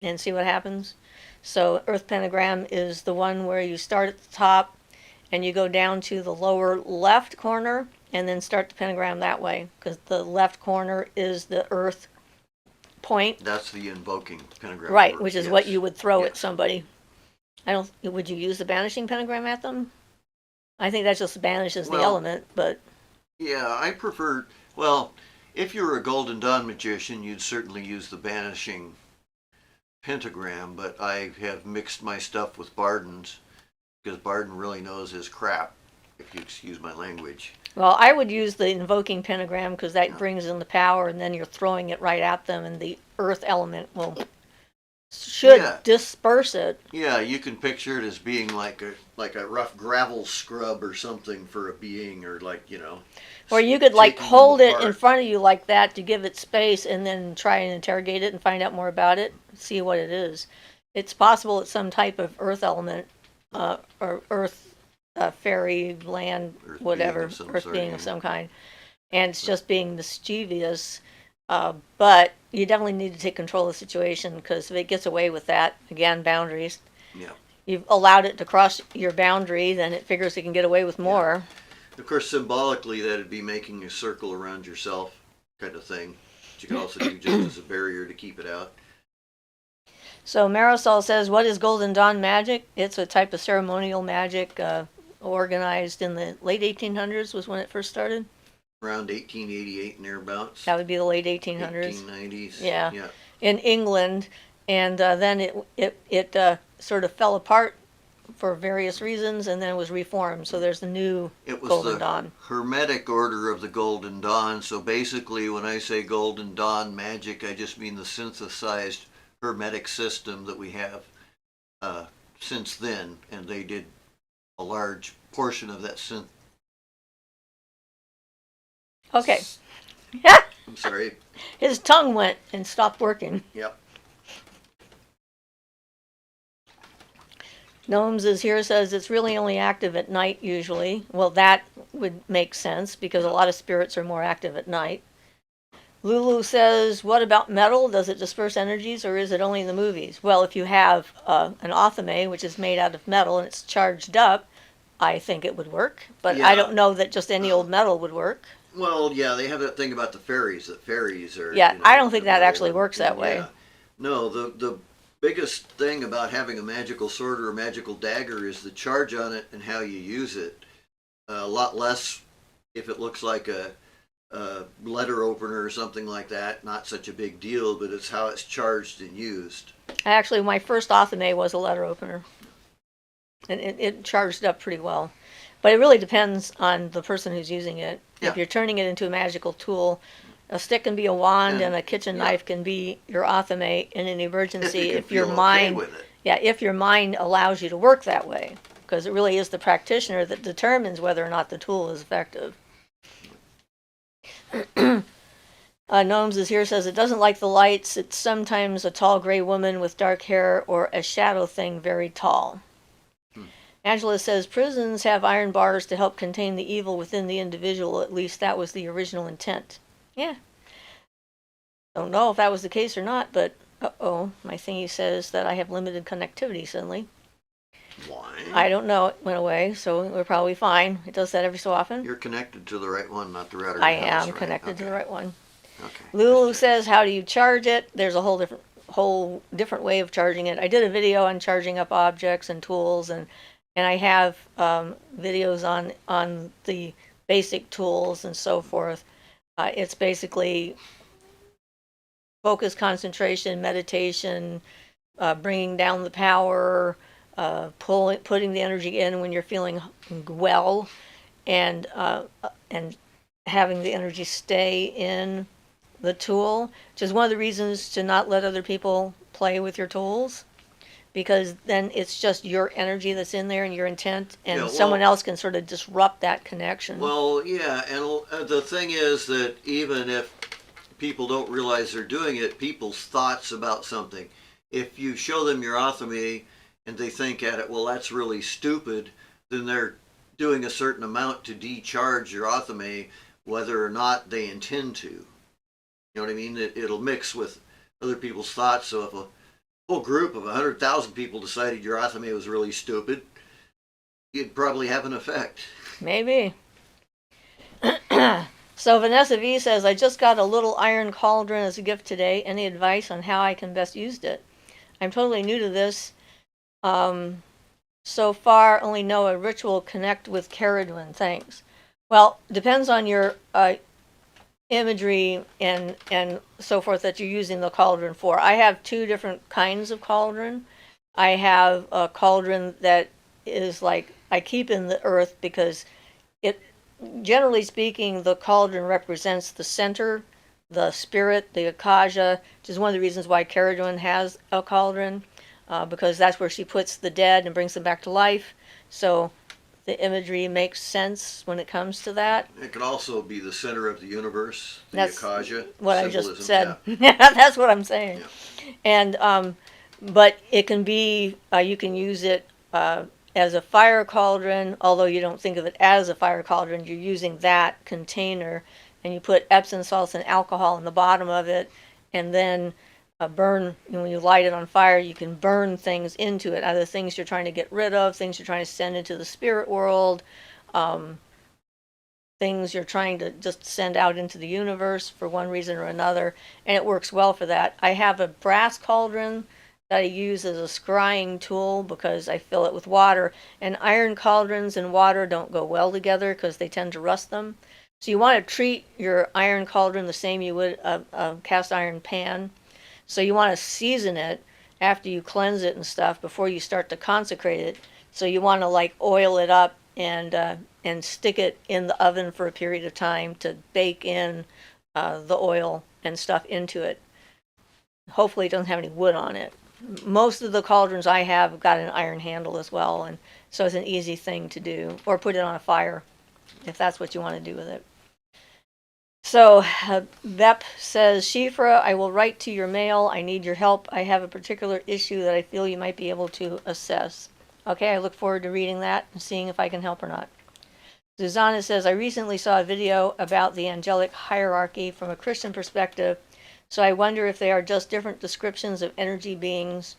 Speaker 1: and see what happens. So earth pentagram is the one where you start at the top and you go down to the lower left corner and then start the pentagram that way, because the left corner is the earth point.
Speaker 2: That's the invoking pentagram.
Speaker 1: Right, which is what you would throw at somebody. Would you use the banishing pentagram at them? I think that just banishes the element, but...
Speaker 2: Yeah, I prefer... Well, if you were a Golden Dawn magician, you'd certainly use the banishing pentagram, but I have mixed my stuff with Barden's, because Barden really knows his crap, if you excuse my language.
Speaker 1: Well, I would use the invoking pentagram because that
Speaker 2: Yeah.
Speaker 1: brings in the power, and then you're throwing it right at them, and the earth element should
Speaker 2: Yeah.
Speaker 1: disperse it.
Speaker 2: Yeah, you can picture it as being like a rough gravel scrub or something for a being, or like,
Speaker 1: Or you could like
Speaker 2: taking them
Speaker 1: hold it in
Speaker 2: apart.
Speaker 1: front of you like that to give it space, and then try and interrogate it and find out more about it, see what it is. It's possible it's some type of earth element, or earth fairy, land,
Speaker 2: Earth
Speaker 1: whatever,
Speaker 2: being of some
Speaker 1: earth
Speaker 2: sort,
Speaker 1: being
Speaker 2: yeah.
Speaker 1: of some kind, and it's just being mischievous. But you definitely need to take control of the situation, because if it gets away with that, again, boundaries.
Speaker 2: Yeah.
Speaker 1: You've allowed it to cross your boundary, then it figures it can get away with more.
Speaker 2: Of course, symbolically, that'd be making a circle around yourself, kind of thing. But you could also do just as a barrier to keep it out.
Speaker 1: So Marisol says, what is Golden Dawn magic? It's a type of ceremonial magic organized in the late 1800s was when it first started.
Speaker 2: Around 1888 and thereabouts.
Speaker 1: That would be the late 1800s.
Speaker 2: 1890s.
Speaker 1: Yeah.
Speaker 2: Yeah.
Speaker 1: In England, and then it sort of fell apart for various reasons, and then it was reformed. So there's the new
Speaker 2: It was
Speaker 1: Golden
Speaker 2: the
Speaker 1: Dawn.
Speaker 2: Hermetic order of the Golden Dawn. So basically, when I say Golden Dawn magic, I just mean the synthesized Hermetic system that we have since then, and they did a large portion of that synth.
Speaker 1: Okay.
Speaker 2: I'm sorry.
Speaker 1: His tongue went and stopped working.
Speaker 2: Yep.
Speaker 1: Gnomes is here, says it's really only active at night usually. Well, that would make sense because a lot of spirits are more active at night. Lulu says, what about metal? Does it disperse energies, or is it only in the movies? Well, if you have an athame, which is made out of metal and it's charged up, I think it would work. But
Speaker 2: Yeah.
Speaker 1: I don't know that just any old metal would work.
Speaker 2: Well, yeah, they have that thing about the fairies. That fairies are.
Speaker 1: Yeah, I don't think that actually works that way.
Speaker 2: Yeah. No, the biggest thing about having a magical sword or a magical dagger is the charge on it and how you use it. A lot less if it looks like a letter opener or something like that. Not such a big deal, but it's how it's charged and used.
Speaker 1: Actually, my first athame was a letter opener. And it charged up pretty well. But it really depends on the person who's using it.
Speaker 2: Yeah.
Speaker 1: If you're turning it into a magical tool, a stick can be a wand and a kitchen knife can be your athame in an emergency
Speaker 2: If you
Speaker 1: your
Speaker 2: feel
Speaker 1: mind,
Speaker 2: okay with it.
Speaker 1: yeah, if your mind allows you to work that way. Because it really is the practitioner that determines whether or not the tool is effective. Gnomes is here, says it doesn't like the lights. It's sometimes a tall gray woman with dark hair or a shadow thing very tall. Angela says prisons have iron bars to help contain the evil within the individual. At least that was the original intent. Yeah. Don't know if that was the case or not, but my thingy says that I have limited connectivity suddenly.
Speaker 2: Why?
Speaker 1: I don't know. It went away, so we're probably fine. It does that every so often.
Speaker 2: You're connected to the right one, not the router.
Speaker 1: I
Speaker 2: in the house,
Speaker 1: am
Speaker 2: right?
Speaker 1: connected to
Speaker 2: Okay.
Speaker 1: the right one.
Speaker 2: Okay.
Speaker 1: Lulu says, how do you charge it? There's a whole different way of charging it. I did a video on charging up objects and tools, and I have videos on the basic tools and so forth. It's basically focus, concentration, meditation, bringing down the power, putting the energy in when you're feeling well, and having the energy stay in the tool, which is one of the reasons to not let other people play with your tools, because then it's just your energy that's in there and your intent, and
Speaker 2: Yeah, well,
Speaker 1: someone else can sort of disrupt that connection.
Speaker 2: Well, yeah, and the thing is that even if people don't realize they're doing it, people's thoughts about something, if you show them your athame and they think at it, well, that's really stupid, then they're doing a certain amount to decharge your athame, whether or not they intend to. You know what I mean? It'll mix with other people's thoughts. So if a whole group of 100,000 people decided your athame was really stupid, you'd probably have an effect.
Speaker 1: Maybe. So Vanessa V says, I just got a little iron cauldron as a gift today. Any advice on how I can best use it? I'm totally new to this. So far, only know a ritual connect with Caradwin. Thanks. Well, depends on your imagery and so forth that you're using the cauldron for. I have two different kinds of cauldron. I have a cauldron that is like I keep in the earth because it, generally speaking, the cauldron represents the center, the spirit, the akasha, which is one of the reasons why Caradron has a cauldron, because that's where she puts the dead and brings them back to life. So the imagery makes sense when it comes to that.
Speaker 2: It could also be the center of the universe, the
Speaker 1: That's
Speaker 2: Akasha
Speaker 1: what I
Speaker 2: symbolism.
Speaker 1: just said.
Speaker 2: Yeah.
Speaker 1: That's what I'm saying.
Speaker 2: Yeah.
Speaker 1: And but it can be, you can use it as a fire cauldron, although you don't think of it as a fire cauldron. You're using that container, and you put Epsom salts and alcohol in the bottom of it, and then burn. When you light it on fire, you can burn things into it, either things you're trying to get rid of, things you're trying to send into the spirit world, things you're trying to just send out into the universe for one reason or another, and it works well for that. I have a brass cauldron that I use as a scrying tool because I fill it with water, and iron cauldrons and water don't go well together because they tend to rust them. So you want to treat your iron cauldron the same you would a cast iron pan. So you want to season it after you cleanse it and stuff before you start to consecrate it. So you want to like oil it up and stick it in the oven for a period of time to bake in the oil and stuff into it. Hopefully it doesn't have any wood on it. Most of the cauldrons I have got an iron handle as well, and so it's an easy thing to do. Or put it on a fire if that's what you want to do with it. So Bep says, Siofra, I will write to your mail. I need your help. I have a particular issue that I feel you might be able to assess. Okay, I look forward to reading that and seeing if I can help or not. Susanna says, I recently saw a video about the angelic hierarchy from a Christian perspective, so I wonder if they are just different descriptions of energy beings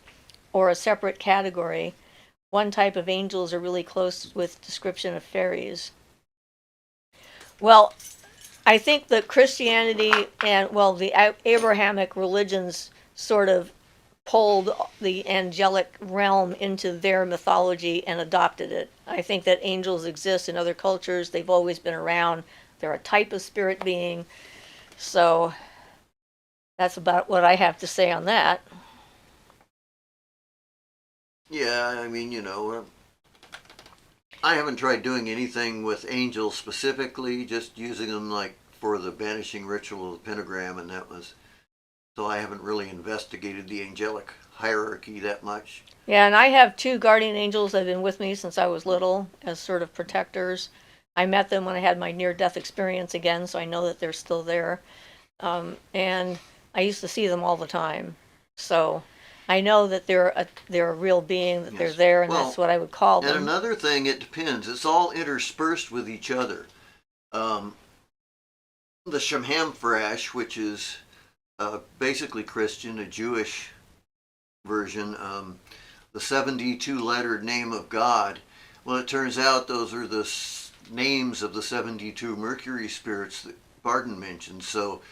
Speaker 1: or a separate category. One type of angels are really close with description of fairies. Well, I think that Christianity and, well, the Abrahamic religions sort of pulled the angelic realm into their mythology and adopted it. I think that angels exist in other cultures. They've always been around. They're a type of spirit being. So that's about what I have to say on that.
Speaker 2: Yeah, I mean, I haven't tried doing anything with angels specifically, just using them like for the banishing ritual of the pentagram, and that was, so I haven't really investigated the angelic hierarchy that much.
Speaker 1: Yeah, and I have 2 guardian angels that have been with me since I was little as sort of protectors. I met them when I had my near-death experience again, so I know that they're still there. And I used to see them all the time. So I know that they're a real being, that they're there, and that's what I would call them.
Speaker 2: And another thing, it depends. It's all interspersed with each other. The Shemhamfrash, which is basically Christian, a Jewish version, the 72-lettered name of God. Well, it turns out those are the names of the 72 Mercury spirits that Barton mentioned. So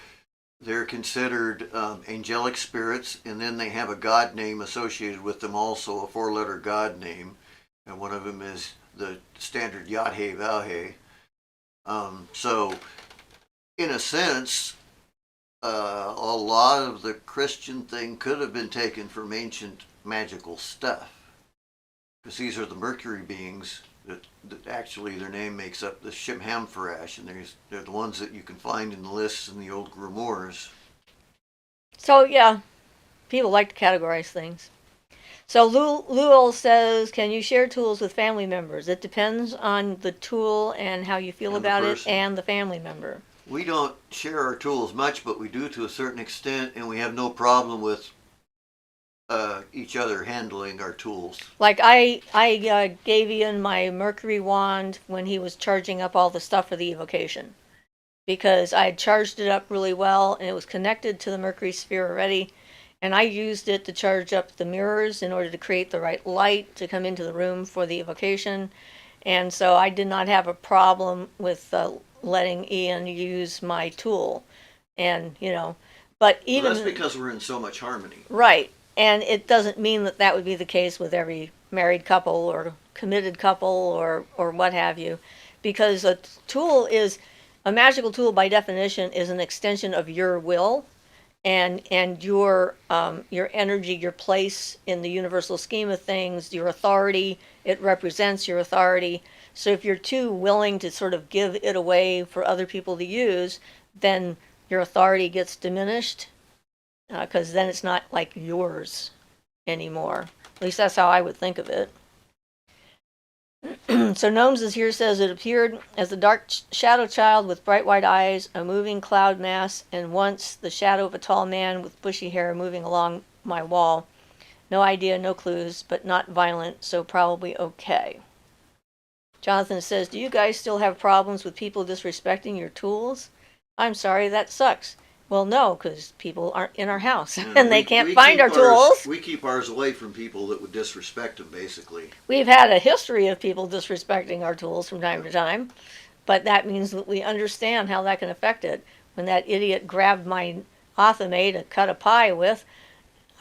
Speaker 2: they're considered angelic spirits, and then they have a God name associated with them also, a 4-letter God name, and one of them is the standard Yad-He-Vav-He. So, in a sense, a lot of the Christian thing could have been taken from ancient magical stuff, because these are the Mercury beings that actually their name makes up the Shemhamfrash, and they're the ones that you can find in the lists in the old grimoires.
Speaker 1: So yeah, people like to categorize things. So Luel says, can you share tools with family members? It depends on the tool and how you feel about it and the family member.
Speaker 2: We don't share our tools much, but we do to a certain extent, and we have no problem with each other handling our tools.
Speaker 1: Like I gave Ian my Mercury wand when he was charging up all the stuff for the evocation, because I had charged it up really well and it was connected to the Mercury sphere already, and I used it to charge up the mirrors in order to create the right light to come into the room for the evocation. And so I did not have a problem with letting Ian use my tool. And but even
Speaker 2: well, that's because we're in so much harmony,
Speaker 1: right? And it doesn't mean that that would be the case with every married couple or committed couple or what have you, because a magical tool by definition is an extension of your will, and your energy, your place in the universal scheme of things, your authority, it represents your authority. So if you're too willing to sort of give it away for other people to use, then your authority gets diminished, because then it's not like yours anymore. At least that's how I would think of it. So Gnomes is here, says it appeared as a dark shadow child with bright white eyes, a moving cloud mass, and once the shadow of a tall man with bushy hair moving along my wall. No idea, no clues, but not violent, so probably okay. Jonathan says, do you guys still have problems with people disrespecting your tools? I'm sorry, that sucks. Well, no, because people aren't in our house and they can't find our tools.
Speaker 2: We keep ours away from people that would disrespect them, basically.
Speaker 1: We've had a history of people disrespecting our tools from time to time, but that means that we understand how that can affect it. When that idiot grabbed my Athame to cut a pie with,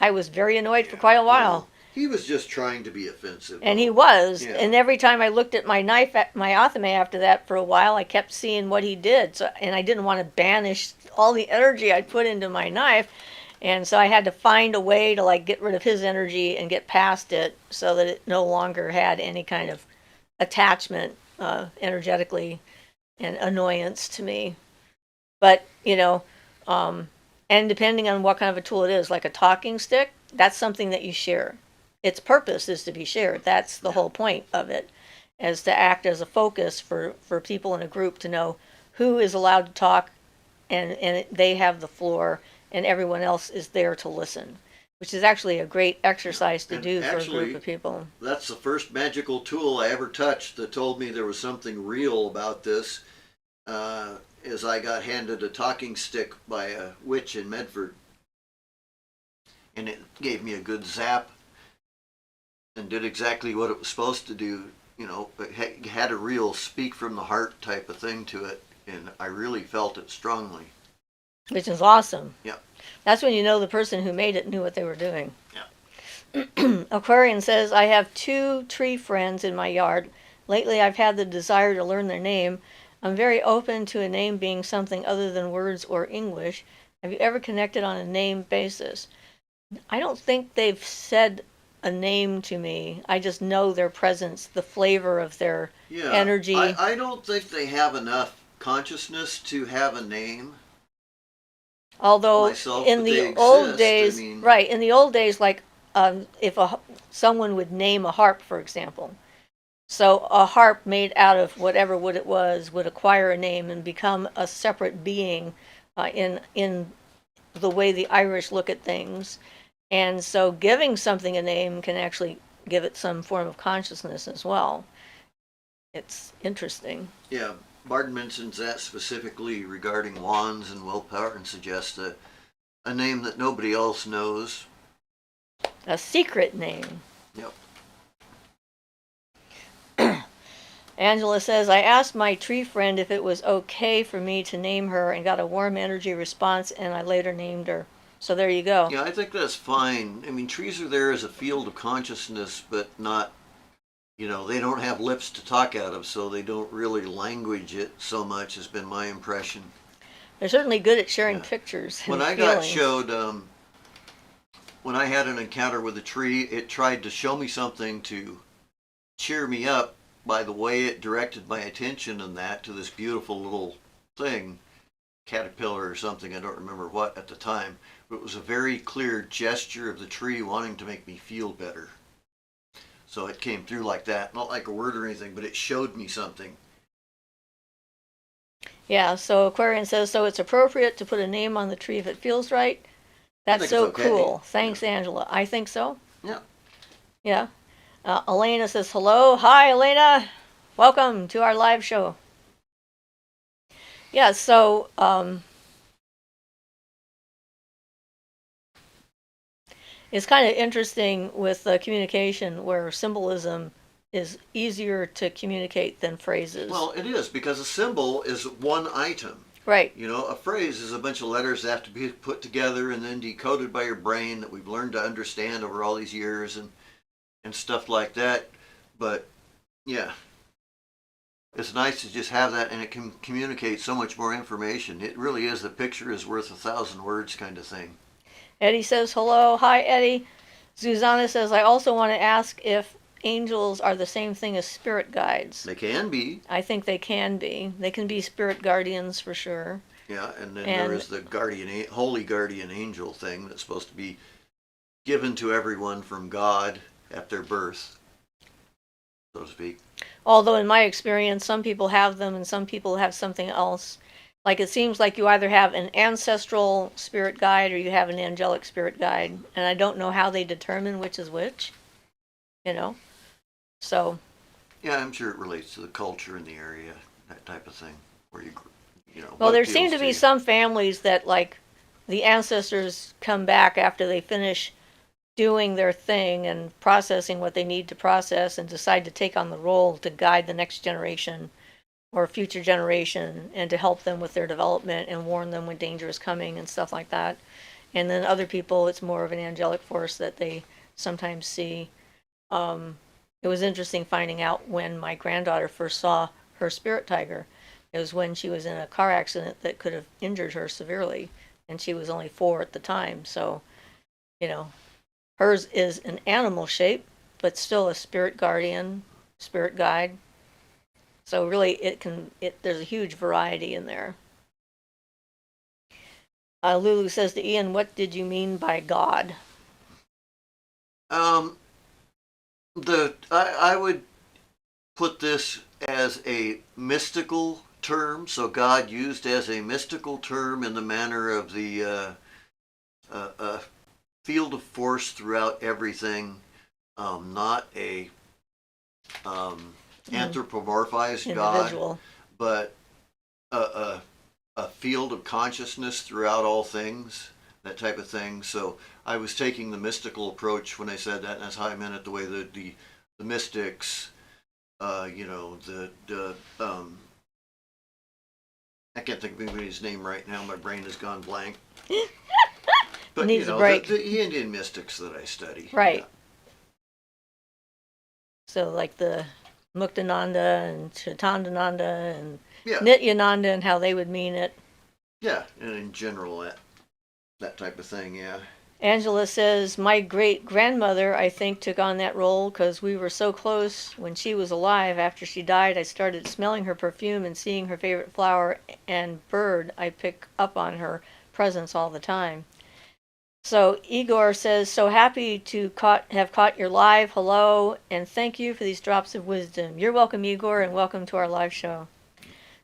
Speaker 1: I was very annoyed for quite a while.
Speaker 2: Well, he was just trying to be offensive.
Speaker 1: And he was.
Speaker 2: Yeah.
Speaker 1: And every time I looked at my knife, my Athame after that for a while, I kept seeing what he did. So, and I didn't want to banish all the energy I'd put into my knife. And so I had to find a way to like get rid of his energy and get past it so that it no longer had any kind of attachment energetically and annoyance to me. But, and depending on what kind of a tool it is, like a talking stick, that's something that you share. Its purpose is to be shared. That's the whole point of it, is to act as a focus for people in a group to know who is allowed to talk, and they have the floor, and everyone else is there to listen, which is actually a great exercise to do for a group of people.
Speaker 2: That's the first magical tool I ever touched that told me there was something real about this, as I got handed a talking stick by a witch in Medford. And it gave me a good zap and did exactly what it was supposed to do. It had a real speak from the heart type of thing to it, and I really felt it strongly.
Speaker 1: Which is awesome.
Speaker 2: Yeah.
Speaker 1: That's when you know the person who made it knew what they were doing.
Speaker 2: Yeah.
Speaker 1: Aquarian says, I have 2 tree friends in my yard. Lately I've had the desire to learn their name. I'm very open to a name being something other than words or English. Have you ever connected on a name basis? I don't think they've said a name to me. I just know their presence, the flavor of their energy.
Speaker 2: I don't think they have enough consciousness to have a name.
Speaker 1: Although in the old days, right, in the old days, like if someone would name a harp, for example. So a harp made out of whatever it was would acquire a name and become a separate being in the way the Irish look at things. And so giving something a name can actually give it some form of consciousness as well. It's interesting.
Speaker 2: Yeah, Barton mentions that specifically regarding wands and willpower and suggests a name that nobody else knows.
Speaker 1: A secret name.
Speaker 2: Yep.
Speaker 1: Angela says, I asked my tree friend if it was okay for me to name her and got a warm energy response, and I later named her. So there you go.
Speaker 2: Yeah, I think that's fine. I mean, trees are there as a field of consciousness, but not, they don't have lips to talk out of, so they don't really language it so much, has been my impression.
Speaker 1: They're certainly good at sharing pictures.
Speaker 2: When I got showed, when I had an encounter with a tree, it tried to show me something to cheer me up by the way it directed my attention and that to this beautiful little thing, caterpillar or something, I don't remember what at the time. But it was a very clear gesture of the tree wanting to make me feel better. So it came through like that, not like a word or anything, but it showed me something.
Speaker 1: Yeah, so Aquarian says, so it's appropriate to put a name on the tree if it feels right. That's so cool. Thanks, Angela. I think so.
Speaker 2: Yeah.
Speaker 1: Yeah. Elena says, hello. Hi, Elena. Welcome to our live show. Yeah, so it's kind of interesting with communication where symbolism is easier to communicate than phrases.
Speaker 2: Well, it is, because a symbol is one item.
Speaker 1: Right.
Speaker 2: A phrase is a bunch of letters that have to be put together and then decoded by your brain that we've learned to understand over all these years and stuff like that. But, yeah. it's nice to just have that, and it can communicate so much more information. It really is, the picture is worth 1,000 words kind of thing.
Speaker 1: Eddie says hello. Hi, Eddie. Susanna says, I also want to ask if angels are the same thing as spirit guides.
Speaker 2: They can be.
Speaker 1: I think they can be. They can be spirit guardians for sure.
Speaker 2: Yeah, and then there is the holy guardian angel thing that's supposed to be given to everyone from God at their birth, so to speak.
Speaker 1: Although in my experience, some people have them and some people have something else. Like it seems like you either have an ancestral spirit guide or you have an angelic spirit guide. And I don't know how they determine which is which, you know? So.
Speaker 2: Yeah, I'm sure it relates to the culture in the area, that type of thing, where you know.
Speaker 1: Well, there seem to be some families that, like, the ancestors come back after they finish doing their thing and processing what they need to process and decide to take on the role to guide the next generation or future generation and to help them with their development and warn them when danger is coming and stuff like that. And then other people, it's more of an angelic force that they sometimes see. It was interesting finding out when my granddaughter first saw her spirit tiger. It was when she was in a car accident that could have injured her severely, and she was only 4 at the time. So, you know, hers is an animal shape, but still a spirit guardian, spirit guide. So really, there's a huge variety in there. Lulu says to Ian, what did you mean by God?
Speaker 2: I would put this as a mystical term, so God used as a mystical term in the manner of the field of force throughout everything, not a anthropomorphized
Speaker 1: individual.
Speaker 2: God, but a field of consciousness throughout all things, that type of thing. So I was taking the mystical approach when I said that, and that's how I meant it, the way that the mystics, you know, I can't think of anybody's name right now. My brain has gone blank. But
Speaker 1: needs
Speaker 2: you know,
Speaker 1: a break.
Speaker 2: the Indian mystics that I study.
Speaker 1: Right.
Speaker 2: Yeah.
Speaker 1: So like the Muktananda and Chitandananda and
Speaker 2: Yeah.
Speaker 1: Nityananda and how they would mean it.
Speaker 2: Yeah, and in general, that type of thing, yeah.
Speaker 1: Angela says, my great-grandmother, I think, took on that role because we were so close when she was alive. After she died, I started smelling her perfume and seeing her favorite flower and bird. I pick up on her presence all the time. So Igor says, so happy to have caught your live. Hello, and thank you for these drops of wisdom. You're welcome, Igor, and welcome to our live show.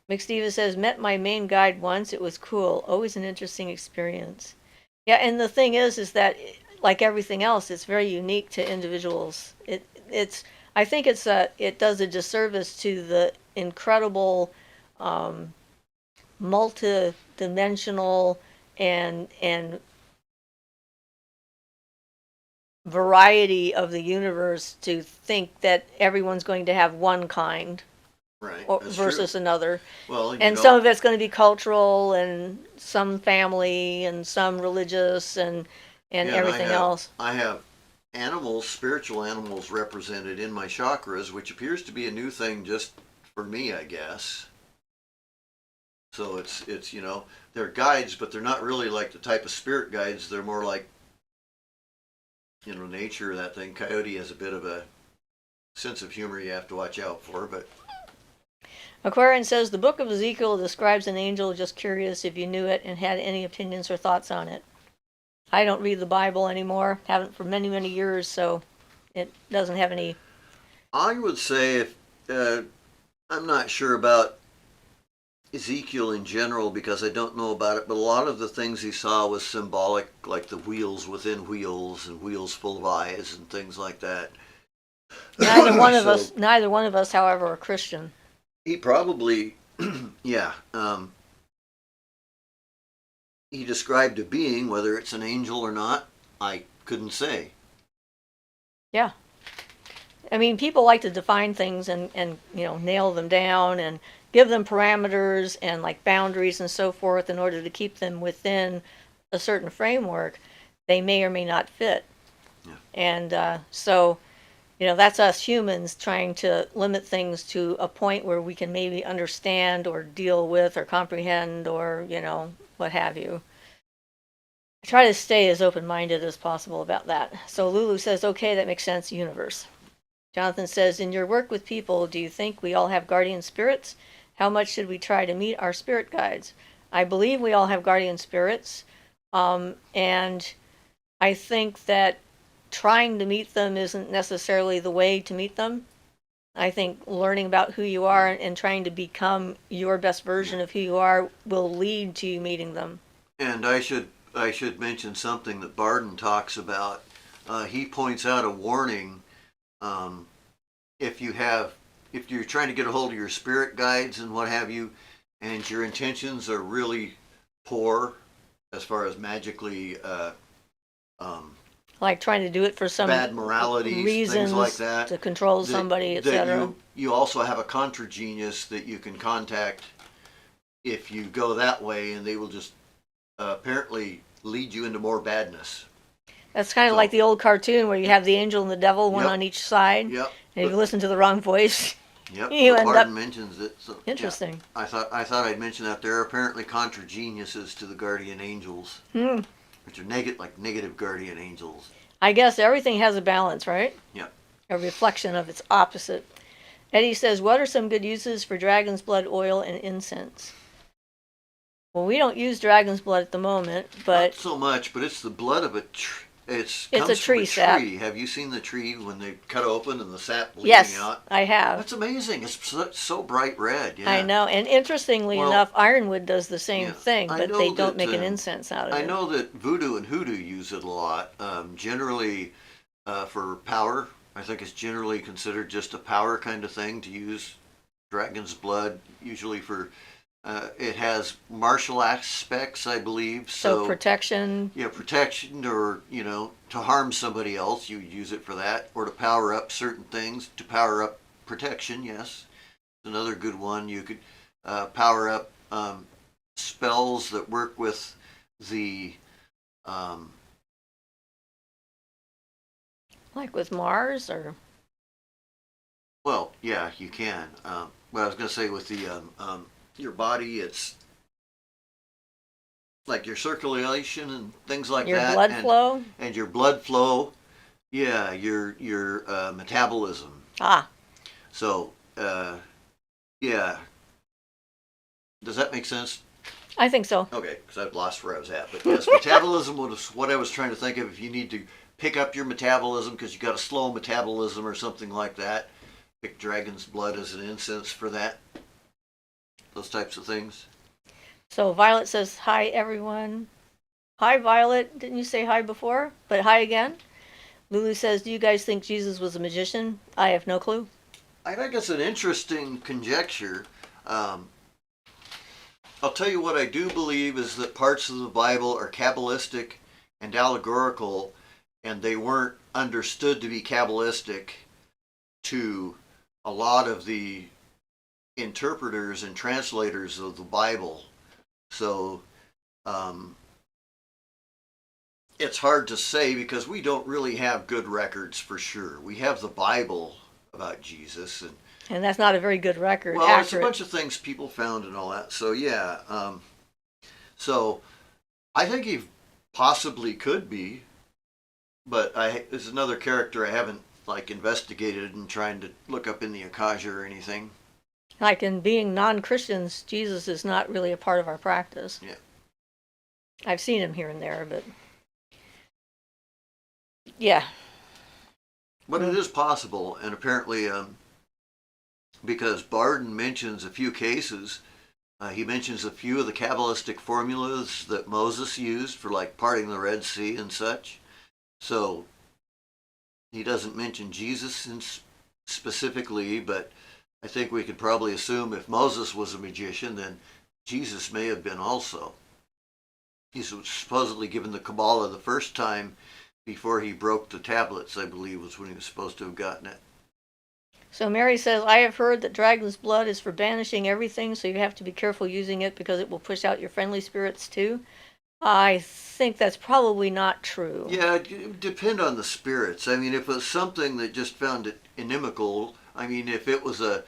Speaker 1: McSteva says, met my main guide once. It was cool. Always an interesting experience. Yeah, and the thing is that like everything else, it's very unique to individuals. I think it does a disservice to the incredible, multi-dimensional and variety of the universe to think that everyone's going to have one kind.
Speaker 2: Right.
Speaker 1: Versus another.
Speaker 2: Well,
Speaker 1: and some of it's going to be cultural and some family and some religious and everything else.
Speaker 2: I have animals, spiritual animals represented in my chakras, which appears to be a new thing just for me, I guess. So it's you know, they're guides, but they're not really like the type of spirit guides. They're more like, you know, nature, that thing. Coyote has a bit of a sense of humor you have to watch out for, but
Speaker 1: Aquarian says, the book of Ezekiel describes an angel. Just curious if you knew it and had any opinions or thoughts on it. I don't read the Bible anymore. Haven't for many, many years, so it doesn't have any.
Speaker 2: I would say if I'm not sure about Ezekiel in general because I don't know about it, but a lot of the things he saw was symbolic, like the wheels within wheels and wheels full of eyes and things like that.
Speaker 1: Neither one of us, however, are Christian.
Speaker 2: He probably, yeah. He described a being, whether it's an angel or not, I couldn't say.
Speaker 1: Yeah. I mean, people like to define things and you know, nail them down and give them parameters and like boundaries and so forth in order to keep them within a certain framework. They may or may not fit.
Speaker 2: Yeah.
Speaker 1: And so, That's us humans trying to limit things to a point where we can maybe understand or deal with or comprehend or, what have you. I try to stay as open-minded as possible about that. So Lulu says, okay, that makes sense, universe. Jonathan says, in your work with people, do you think we all have guardian spirits? How much should we try to meet our spirit guides? I believe we all have guardian spirits. And I think that trying to meet them isn't necessarily the way to meet them. I think learning about who you are and trying to become your best version of who you are will lead to you meeting them.
Speaker 2: And I should mention something that Barden talks about. He points out a warning if you're trying to get a hold of your spirit guides and what have you, and your intentions are really poor as far as magically
Speaker 1: like trying to do it for some
Speaker 2: bad moralities,
Speaker 1: reasons,
Speaker 2: things like that,
Speaker 1: to control somebody, etc.
Speaker 2: You also have a contra genius that you can contact if you go that way, and they will just apparently lead you into more badness.
Speaker 1: That's kind of like the old cartoon where you have the angel and the devil, one
Speaker 2: Yep.
Speaker 1: on each side.
Speaker 2: Yep.
Speaker 1: And if you listen to the wrong voice,
Speaker 2: Yep.
Speaker 1: you end up.
Speaker 2: Mentions it. So,
Speaker 1: Interesting.
Speaker 2: Yeah. I thought I'd mention that there are apparently contra geniuses to the guardian angels, which are negative guardian angels.
Speaker 1: I guess everything has a balance, right?
Speaker 2: Yep.
Speaker 1: A reflection of its opposite. Eddie says, what are some good uses for dragon's blood oil and incense? Well, we don't use dragon's blood at the moment, but
Speaker 2: not so much. But it's the blood of a tree. It's
Speaker 1: a tree sap.
Speaker 2: Have you seen the tree when they cut open and the sap bleeding
Speaker 1: yes,
Speaker 2: out?
Speaker 1: I have.
Speaker 2: That's amazing. It's so bright red. Yeah.
Speaker 1: I know. And interestingly enough, ironwood does the same thing, but they don't make an incense out of it.
Speaker 2: I know that voodoo and hoodoo use it a lot. Generally, for power, I think it's generally considered just a power kind of thing to use dragon's blood, usually for. It has martial aspects, I believe.
Speaker 1: So protection.
Speaker 2: Yeah, protection, or to harm somebody else, you use it for that, or to power up certain things. To power up protection, yes, another good one. You could power up spells that work with the.
Speaker 1: Like with Mars, or.
Speaker 2: Well, yeah, you can. But I was going to say with the. Your body, it's like your circulation and things like
Speaker 1: your
Speaker 2: that.
Speaker 1: Your blood flow?
Speaker 2: And your blood flow. Yeah, your metabolism.
Speaker 1: Ah.
Speaker 2: So, yeah. Does that make sense?
Speaker 1: I think so.
Speaker 2: Okay, because I've lost where I was at. But yes, metabolism was what I was trying to think of. If you need to pick up your metabolism because you got a slow metabolism or something like that, pick dragon's blood as an incense for that. Those types of things.
Speaker 1: So Violet says, hi, everyone. Hi, Violet. Didn't you say hi before? But hi again. Lulu says, do you guys think Jesus was a magician? I have no clue.
Speaker 2: I think it's an interesting conjecture. I'll tell you what I do believe is that parts of the Bible are Kabbalistic and allegorical, and they weren't understood to be Kabbalistic to a lot of the interpreters and translators of the Bible. So it's hard to say because we don't really have good records for sure. We have the Bible about Jesus,
Speaker 1: and that's not a very good record.
Speaker 2: Well,
Speaker 1: accurate.
Speaker 2: It's a bunch of things people found and all that. So yeah, so I think he possibly could be, but there's another character I haven't investigated and trying to look up in the Akasha or anything.
Speaker 1: Like in being non-Christians, Jesus is not really a part of our practice.
Speaker 2: Yeah.
Speaker 1: I've seen him here and there, but yeah.
Speaker 2: But it is possible, and apparently, because Barden mentions a few cases, he mentions a few of the Kabbalistic formulas that Moses used for parting the Red Sea and such. So he doesn't mention Jesus specifically, but I think we could probably assume if Moses was a magician, then Jesus may have been also. He was supposedly given the Kabbalah the first time before he broke the tablets, I believe, was when he was supposed to have gotten it.
Speaker 1: So Mary says, I have heard that dragon's blood is for banishing everything, so you have to be careful using it because it will push out your friendly spirits too. I think that's probably not true.
Speaker 2: Yeah, it depend on the spirits. I mean, if it's something that just found it inimical, I mean, if it was a,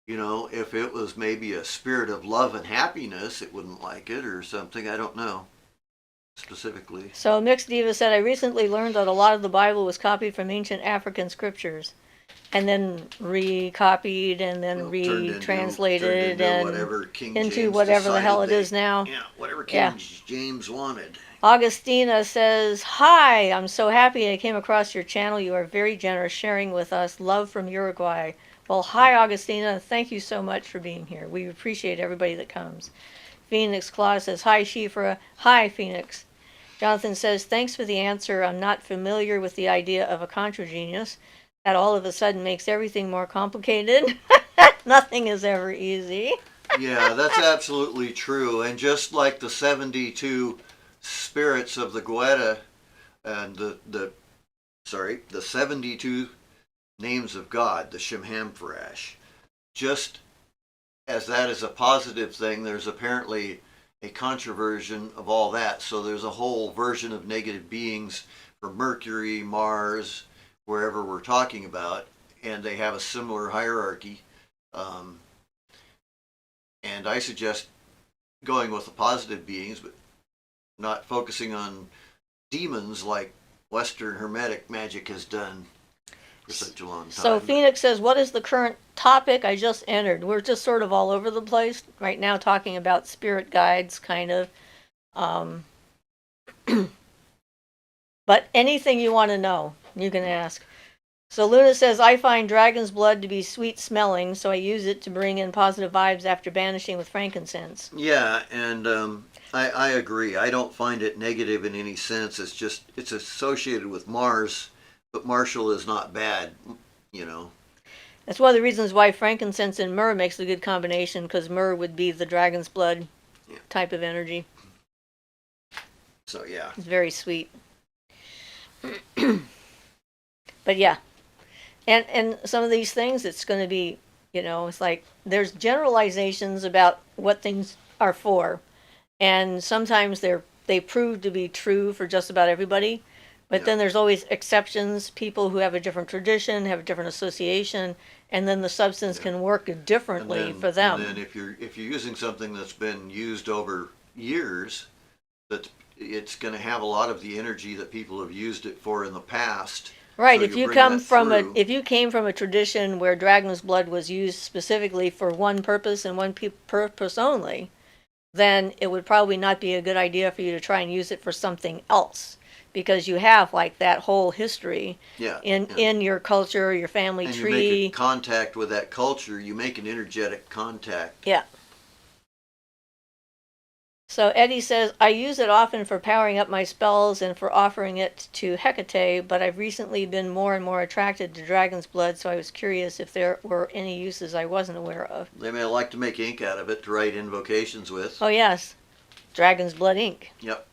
Speaker 2: if it was maybe a spirit of love and happiness, it wouldn't like it or something. I don't know specifically.
Speaker 1: So Mixed Diva said, I recently learned that a lot of the Bible was copied from ancient African scriptures and then recopied and then
Speaker 2: Well,
Speaker 1: retranslated
Speaker 2: turned into
Speaker 1: and
Speaker 2: whatever King
Speaker 1: into
Speaker 2: James
Speaker 1: whatever the hell it
Speaker 2: decided
Speaker 1: is now.
Speaker 2: yeah, whatever
Speaker 1: Yeah.
Speaker 2: King James wanted.
Speaker 1: Augustina says, Hi, I'm so happy I came across your channel. You are very generous sharing with us. Love from Uruguay. Well, hi, Augustina. Thank you so much for being here. We appreciate everybody that comes. Phoenix Claw says, Hi, Siofra. Hi, Phoenix. Jonathan says, Thanks for the answer. I'm not familiar with the idea of a contra genius. That all of a sudden makes everything more complicated. Nothing is ever easy.
Speaker 2: Yeah, that's absolutely true. And just like the 72 spirits of the Goetta and the 72 names of God, the Shemhamphorash, just as that is a positive thing, there's apparently a controversion of all that. So there's a whole version of negative beings for Mercury, Mars, wherever we're talking about, and they have a similar hierarchy. Um, and I suggest going with the positive beings, but not focusing on demons like Western Hermetic magic has done for such a long time.
Speaker 1: So Phoenix says, what is the current topic I just entered? We're just sort of all over the place right now talking about spirit guides, kind of. But anything you want to know, you can ask. So Luna says, I find dragon's blood to be sweet smelling, so I use it to bring in positive vibes after banishing with frankincense.
Speaker 2: Yeah, and I agree. I don't find it negative in any sense. It's associated with Mars, but Martial is not bad, you know.
Speaker 1: That's one of the reasons why frankincense and myrrh makes a good combination, because myrrh would be the dragon's blood type of energy.
Speaker 2: So yeah,
Speaker 1: it's very sweet. But yeah, and some of these things, it's going to be, it's like there's generalizations about what things are for, and sometimes they prove to be true for just about everybody. But then there's always exceptions, people who have a different tradition, have a different association, and then the substance can work differently for them.
Speaker 2: And then if you're using something that's been used over years, that it's going to have a lot of the energy that people have used it for in the past.
Speaker 1: Right.
Speaker 2: So
Speaker 1: if you came from a tradition where dragon's blood was used specifically for one purpose and one purpose only, then it would probably not be a good idea for you to try and use it for something else, because you have like that whole history in your culture, your family
Speaker 2: and
Speaker 1: tree.
Speaker 2: You make contact with that culture. You make an energetic contact.
Speaker 1: Yeah. So Eddie says, I use it often for powering up my spells and for offering it to Hecate, but I've recently been more and more attracted to dragon's blood, so I was curious if there were any uses I wasn't aware of.
Speaker 2: They may like to make ink out of it to write invocations with.
Speaker 1: Oh, yes. Dragon's blood ink.
Speaker 2: Yep.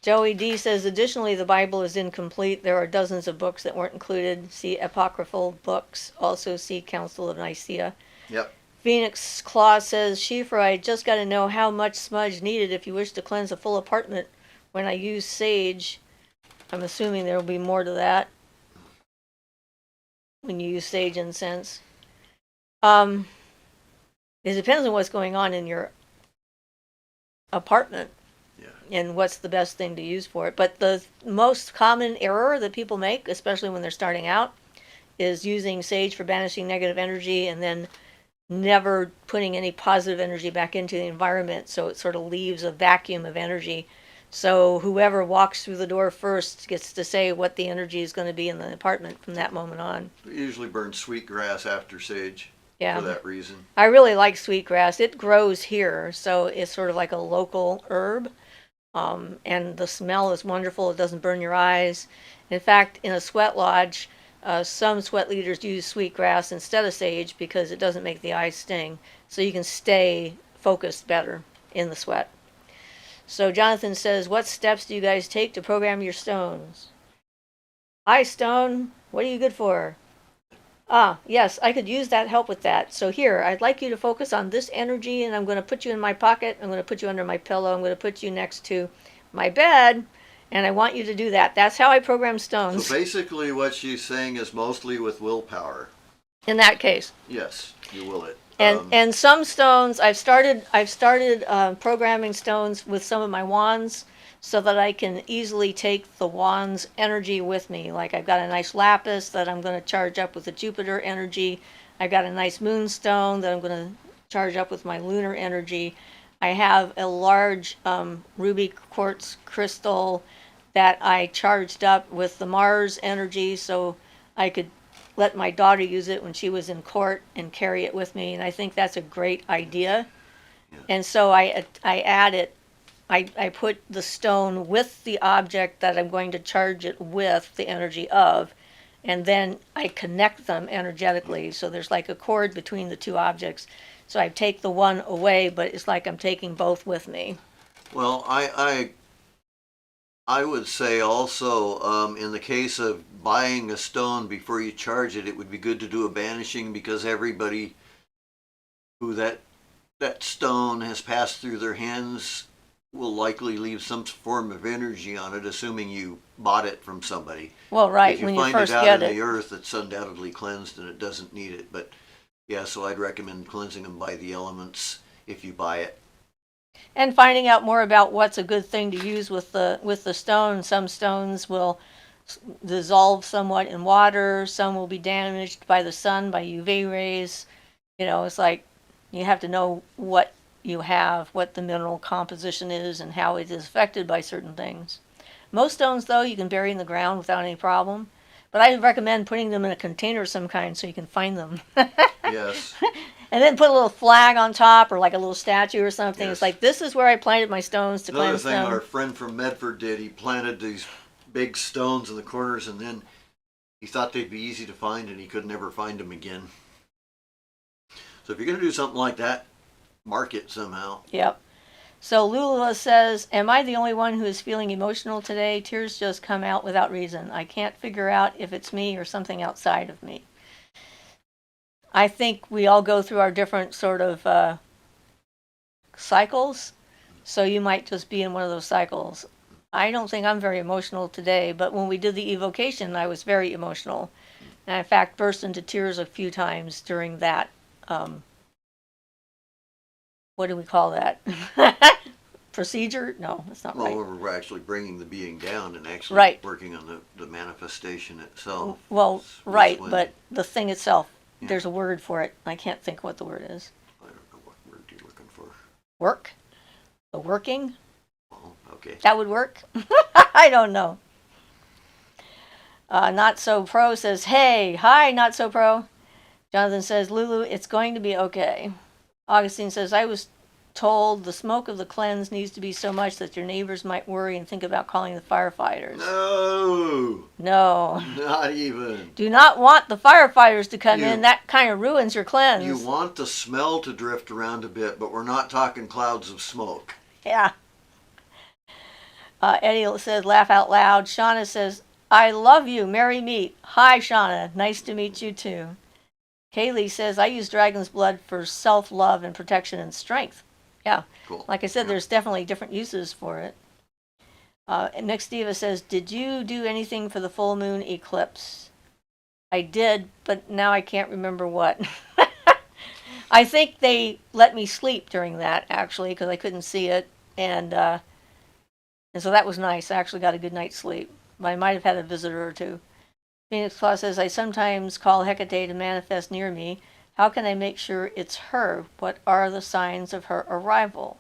Speaker 1: Joey D says, additionally, the Bible is incomplete. There are dozens of books that weren't included. See apocryphal books. Also see Council of Nicaea.
Speaker 2: Yep.
Speaker 1: Phoenix Claw says, Siofra, I just got to know how much smudge needed if you wish to cleanse a full apartment. When I use sage, I'm assuming there will be more to that when you use sage incense. It depends on what's going on in your apartment and what's the best thing to use for it. But the most common error that people make, especially when they're starting out, is using sage for banishing negative energy and then never putting any positive energy back into the environment, so it sort of leaves a vacuum of energy. So whoever walks through the door first gets to say what the energy is going to be in the apartment from that moment on.
Speaker 2: We usually burn sweetgrass after sage for that reason.
Speaker 1: I really like sweetgrass. It grows here, so it's sort of like a local herb. And the smell is wonderful. It doesn't burn your eyes. In fact, in a sweat lodge, some sweat leaders use sweetgrass instead of sage because it doesn't make the eyes sting. So you can stay focused better in the sweat. So Jonathan says, what steps do you guys take to program your stones? Hi, Stone. What are you good for? Yes, I could use that help with that. So here, I'd like you to focus on this energy, and I'm going to put you in my pocket. I'm going to put you under my pillow. I'm going to put you next to my bed, and I want you to do that. That's how I program
Speaker 2: So
Speaker 1: stones
Speaker 2: basically, what she's saying is mostly with willpower.
Speaker 1: in that case.
Speaker 2: Yes, you will it.
Speaker 1: And some stones, I've started programming stones with some of my wands, so that I can easily take the wand's energy with me. Like I've got a nice lapis that I'm going to charge up with the Jupiter energy. I've got a nice moonstone that I'm going to charge up with my lunar energy. I have a large ruby quartz crystal that I charged up with the Mars energy, so I could let my daughter use it when she was in court and carry it with me. And I think that's a great idea.
Speaker 2: Yeah.
Speaker 1: And so I add it. I put the stone with the object that I'm going to charge it with the energy of, and then I connect them energetically. So there's like a cord between the two objects. So I take the one away, but it's like I'm taking both with me.
Speaker 2: Well, I would say also, in the case of buying a stone before you charge it, it would be good to do a banishing, because everybody who that stone has passed through their hands will likely leave some form of energy on it, assuming you bought it from somebody.
Speaker 1: Well, right,
Speaker 2: If you
Speaker 1: when you
Speaker 2: find
Speaker 1: first
Speaker 2: it out
Speaker 1: get
Speaker 2: in
Speaker 1: it.
Speaker 2: the earth, it's undoubtedly cleansed and it doesn't need it. But yeah, so I'd recommend cleansing them by the elements if you buy it.
Speaker 1: And finding out more about what's a good thing to use with the stone. Some stones will dissolve somewhat in water. Some will be damaged by the sun, by UV rays. It's like you have to know what you have, what the mineral composition is, and how it is affected by certain things. Most stones, though, you can bury in the ground without any problem. But I recommend putting them in a container of some kind so you can find them.
Speaker 2: Yes.
Speaker 1: And then put a little flag on top or like a little statue or something.
Speaker 2: Yes.
Speaker 1: It's like, this is where I planted my stones to
Speaker 2: Another
Speaker 1: cleanse
Speaker 2: thing
Speaker 1: them.
Speaker 2: our friend from Medford did, he planted these big stones in the corners, and then he thought they'd be easy to find, and he could never find them again. So if you're going to do something like that, mark it somehow.
Speaker 1: Yep. So Lula says, am I the only one who is feeling emotional today? Tears just come out without reason. I can't figure out if it's me or something outside of me. I think we all go through our different sort of cycles. So you might just be in one of those cycles. I don't think I'm very emotional today, but when we did the evocation, I was very emotional. And I, in fact, burst into tears a few times during that. What do we call that? Procedure? No, that's not right.
Speaker 2: Well, we're actually bringing the being down and actually
Speaker 1: Right.
Speaker 2: working on the manifestation itself.
Speaker 1: Well, right,
Speaker 2: when-
Speaker 1: but the thing itself,
Speaker 2: Yeah.
Speaker 1: there's a word for it. I can't think what the word is.
Speaker 2: I don't know what word you're looking for.
Speaker 1: Work? The working?
Speaker 2: Well, okay.
Speaker 1: That would work? I don't know. Not So Pro says, hey, hi, Not So Pro. Jonathan says, Lulu, it's going to be okay. Augustine says, I was told the smoke of the cleanse needs to be so much that your neighbors might worry and think about calling the firefighters.
Speaker 2: No,
Speaker 1: No.
Speaker 2: not even.
Speaker 1: Do not want the firefighters to come
Speaker 2: You-
Speaker 1: in. That kind of ruins your cleanse.
Speaker 2: You want the smell to drift around a bit, but we're not talking clouds of smoke.
Speaker 1: Yeah. Eddie says, laugh out loud. Shauna says, I love you. Merry meet. Hi, Shauna. Nice to meet you, too. Kaylee says, I use dragon's blood for self-love and protection and strength. Yeah.
Speaker 2: Cool.
Speaker 1: Like I said,
Speaker 2: Yeah.
Speaker 1: there's definitely different uses for it. And Nick Steva says, did you do anything for the full moon eclipse? I did, but now I can't remember what. I think they let me sleep during that, actually, because I couldn't see it. And so that was nice. I actually got a good night's sleep. But I might have had a visitor or two. Phoenix Claw says, I sometimes call Hecate to manifest near me. How can I make sure it's her? What are the signs of her arrival?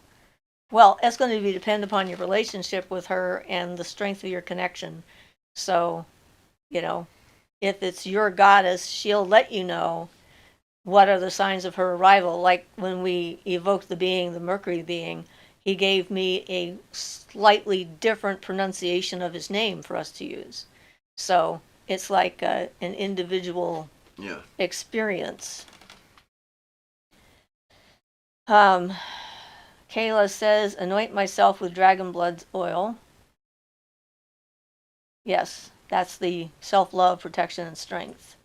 Speaker 1: Well, it's going to depend upon your relationship with her and the strength of your connection. So, if it's your goddess, she'll let you know what are the signs of her arrival. Like when we evoked the being, the Mercury being, he gave me a slightly different pronunciation of his name for us to use. So it's like an individual experience. Kayla says, anoint myself with dragon blood oil. Yes, that's the self-love, protection, and strength.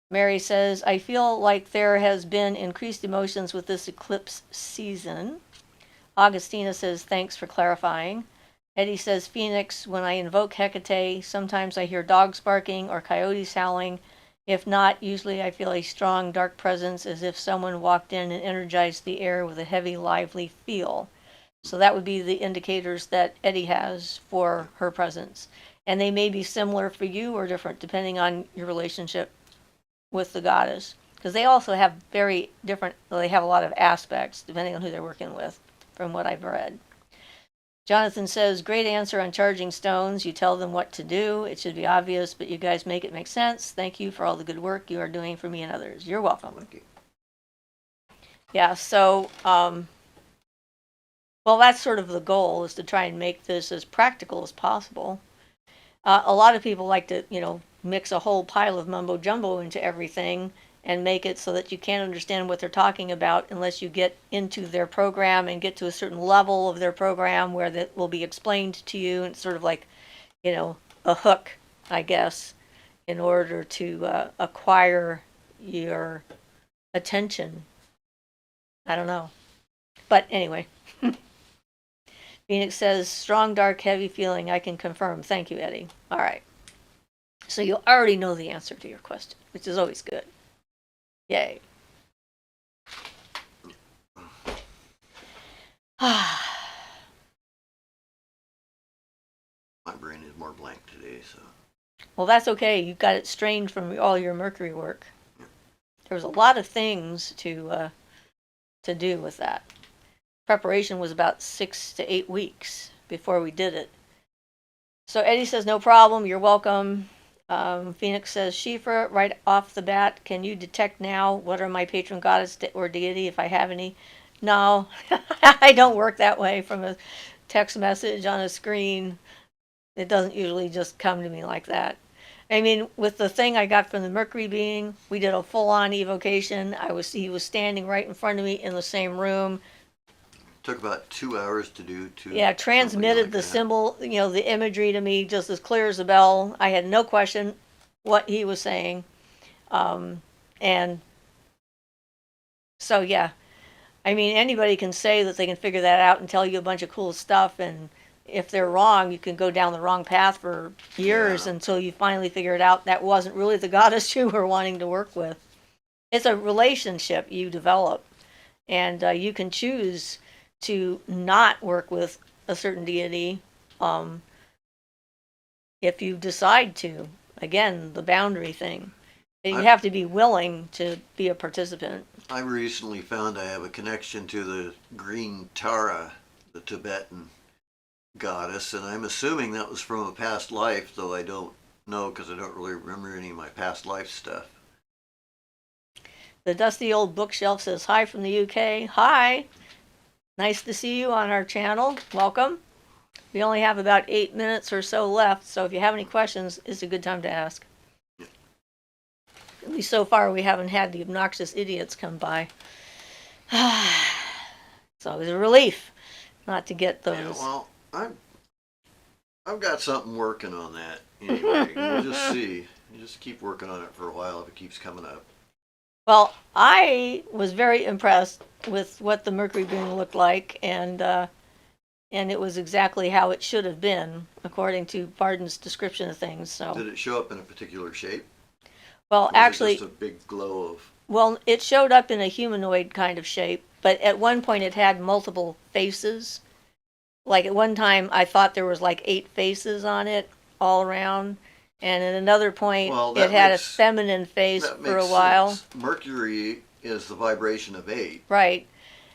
Speaker 1: Mary says, I feel like there has been increased emotions with this eclipse season. Augustina says, thanks for clarifying. Eddie says, Phoenix, when I invoke Hecate, sometimes I hear dogs barking or coyotes howling. If not, usually I feel a strong, dark presence as if someone walked in and energized the air with a heavy, lively feel. So that would be the indicators that Eddie has for her presence. And they may be similar for you or different, depending on your relationship with the goddess. Because they also have very different, they have a lot of aspects, depending on who they're working with, from what I've read. Jonathan says, great answer on charging stones. You tell them what to do. It should be obvious, but you guys make it make sense. Thank you for all the good work you are doing for me and others. You're welcome.
Speaker 2: Thank you.
Speaker 1: Yeah, so, well, that's sort of the goal, is to try and make this as practical as possible. A lot of people like to, mix a whole pile of mumbo jumbo into everything and make it so that you can't understand what they're talking about unless you get into their program and get to a certain level of their program where that will be explained to you. And it's sort of like, a hook, I guess, in order to acquire your attention. I don't know. But anyway. Phoenix says, strong, dark, heavy feeling. I can confirm. Thank you, Eddie. All right. So you already know the answer to your question, which is always good. Yay.
Speaker 2: My brain is more blank today, so.
Speaker 1: Well, that's okay. You got it strained from all your Mercury work. There was a lot of things to do with that. Preparation was about 6 to 8 weeks before we did it. So Eddie says, no problem. You're welcome. Phoenix says, Siofra, right off the bat, can you detect now what are my patron goddess or deity if I have any? No, I don't work that way from a text message on a screen. It doesn't usually just come to me like that. I mean, with the thing I got from the Mercury being, we did a full-on evocation. He was standing right in front of me in the same room.
Speaker 2: Took about 2 hours to do.
Speaker 1: Yeah, transmitted the symbol, the imagery to me just as clear as a bell. I had no question what he was saying. And so, yeah, I mean, anybody can say that they can figure that out and tell you a bunch of cool stuff. And if they're wrong, you can go down the wrong path for years until you finally figure it out. That wasn't really the goddess you were wanting to work with. It's a relationship you develop. And you can choose to not work with a certain deity if you decide to. Again, the boundary thing. You have to be willing to be a participant.
Speaker 2: I recently found I have a connection to the Green Tara, the Tibetan goddess, and I'm assuming that was from a past life, though I don't know because I don't really remember any of my past life stuff.
Speaker 1: The dusty old bookshelf says, hi from the UK. Hi. Nice to see you on our channel. Welcome. We only have about 8 minutes or so left, so if you have any questions, it's a good time to ask.
Speaker 2: Yeah.
Speaker 1: At least so far, we haven't had the obnoxious idiots come by. It's always a relief not to get those.
Speaker 2: Yeah, well, I've got something working on that. Anyway, we'll just see. You just keep working on it for a while if it keeps coming up.
Speaker 1: Well, I was very impressed with what the Mercury being looked like, and it was exactly how it should have been, according to Barden's description of things. So,
Speaker 2: did it show up in a particular shape?
Speaker 1: Well, actually,
Speaker 2: just a big glow of.
Speaker 1: Well, it showed up in a humanoid kind of shape, but at one point it had multiple faces. Like at one time, I thought there was like 8 faces on it all around. And at another point, it had a feminine face for a while.
Speaker 2: Sense. Mercury is the vibration of 8.
Speaker 1: Right.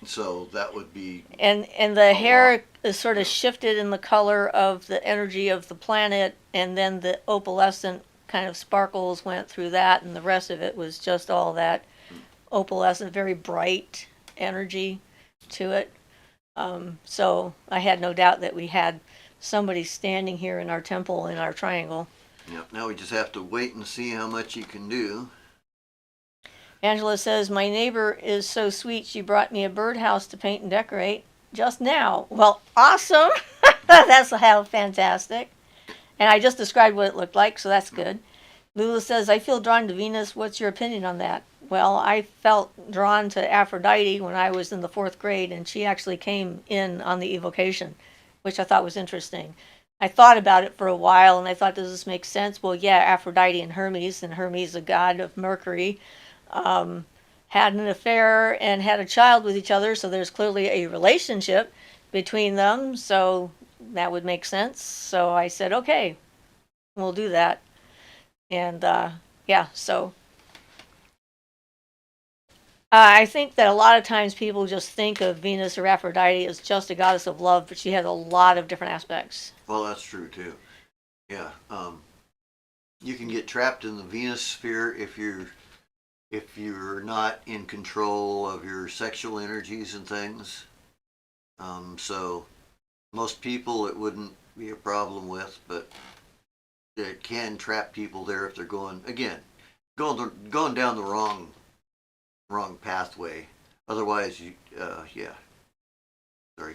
Speaker 2: So that would be.
Speaker 1: And the hair is sort of shifted in the color of the energy of the planet, and then the opalescent kind of sparkles went through that, and the rest of it was just all that opalescent, very bright energy to it. So I had no doubt that we had somebody standing here in our temple in our triangle.
Speaker 2: Yep, now we just have to wait and see how much you can do.
Speaker 1: Angela says, my neighbor is so sweet, she brought me a birdhouse to paint and decorate just now. Well, awesome. That's how fantastic. And I just described what it looked like, so that's good. Lula says, I feel drawn to Venus. What's your opinion on that? Well, I felt drawn to Aphrodite when I was in the 4th grade, and she actually came in on the evocation, which I thought was interesting. I thought about it for a while, and I thought, does this make sense? Well, yeah, Aphrodite and Hermes, a god of Mercury, had an affair and had a child with each other, so there's clearly a relationship between them, so that would make sense. So I said, okay, we'll do that. And yeah, so I think that a lot of times people just think of Venus or Aphrodite as just a goddess of love, but she has a lot of different aspects.
Speaker 2: Well, that's true too. Yeah. You can get trapped in the Venus sphere if you're not in control of your sexual energies and things. So most people it wouldn't be a problem with, but it can trap people there if they're going down the wrong pathway. Otherwise, yeah. Sorry,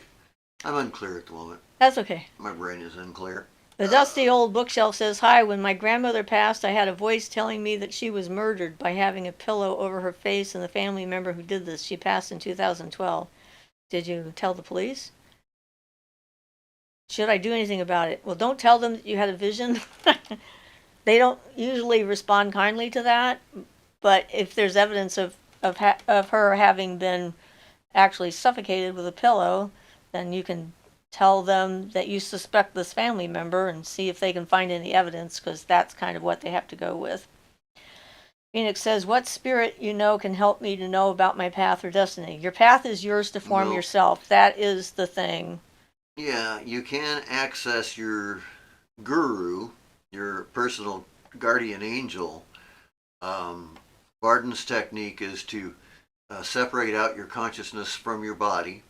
Speaker 2: I'm unclear at the moment.
Speaker 1: That's okay.
Speaker 2: My brain is unclear.
Speaker 1: The dusty old bookshelf says, hi, when my grandmother passed, I had a voice telling me that she was murdered by having a pillow over her face and the family member who did this. She passed in 2012. Did you tell the police? Should I do anything about it? Well, don't tell them that you had a vision. They don't usually respond kindly to that, but if there's evidence of her having been actually suffocated with a pillow, then you can tell them that you suspect this family member and see if they can find any evidence, because that's kind of what they have to go with. Phoenix says, what spirit you know can help me to know about my path or destiny? Your path is yours to form yourself. That is the thing.
Speaker 2: Yeah, you can access your guru, your personal guardian angel. Barden's technique is to separate out your consciousness from your body,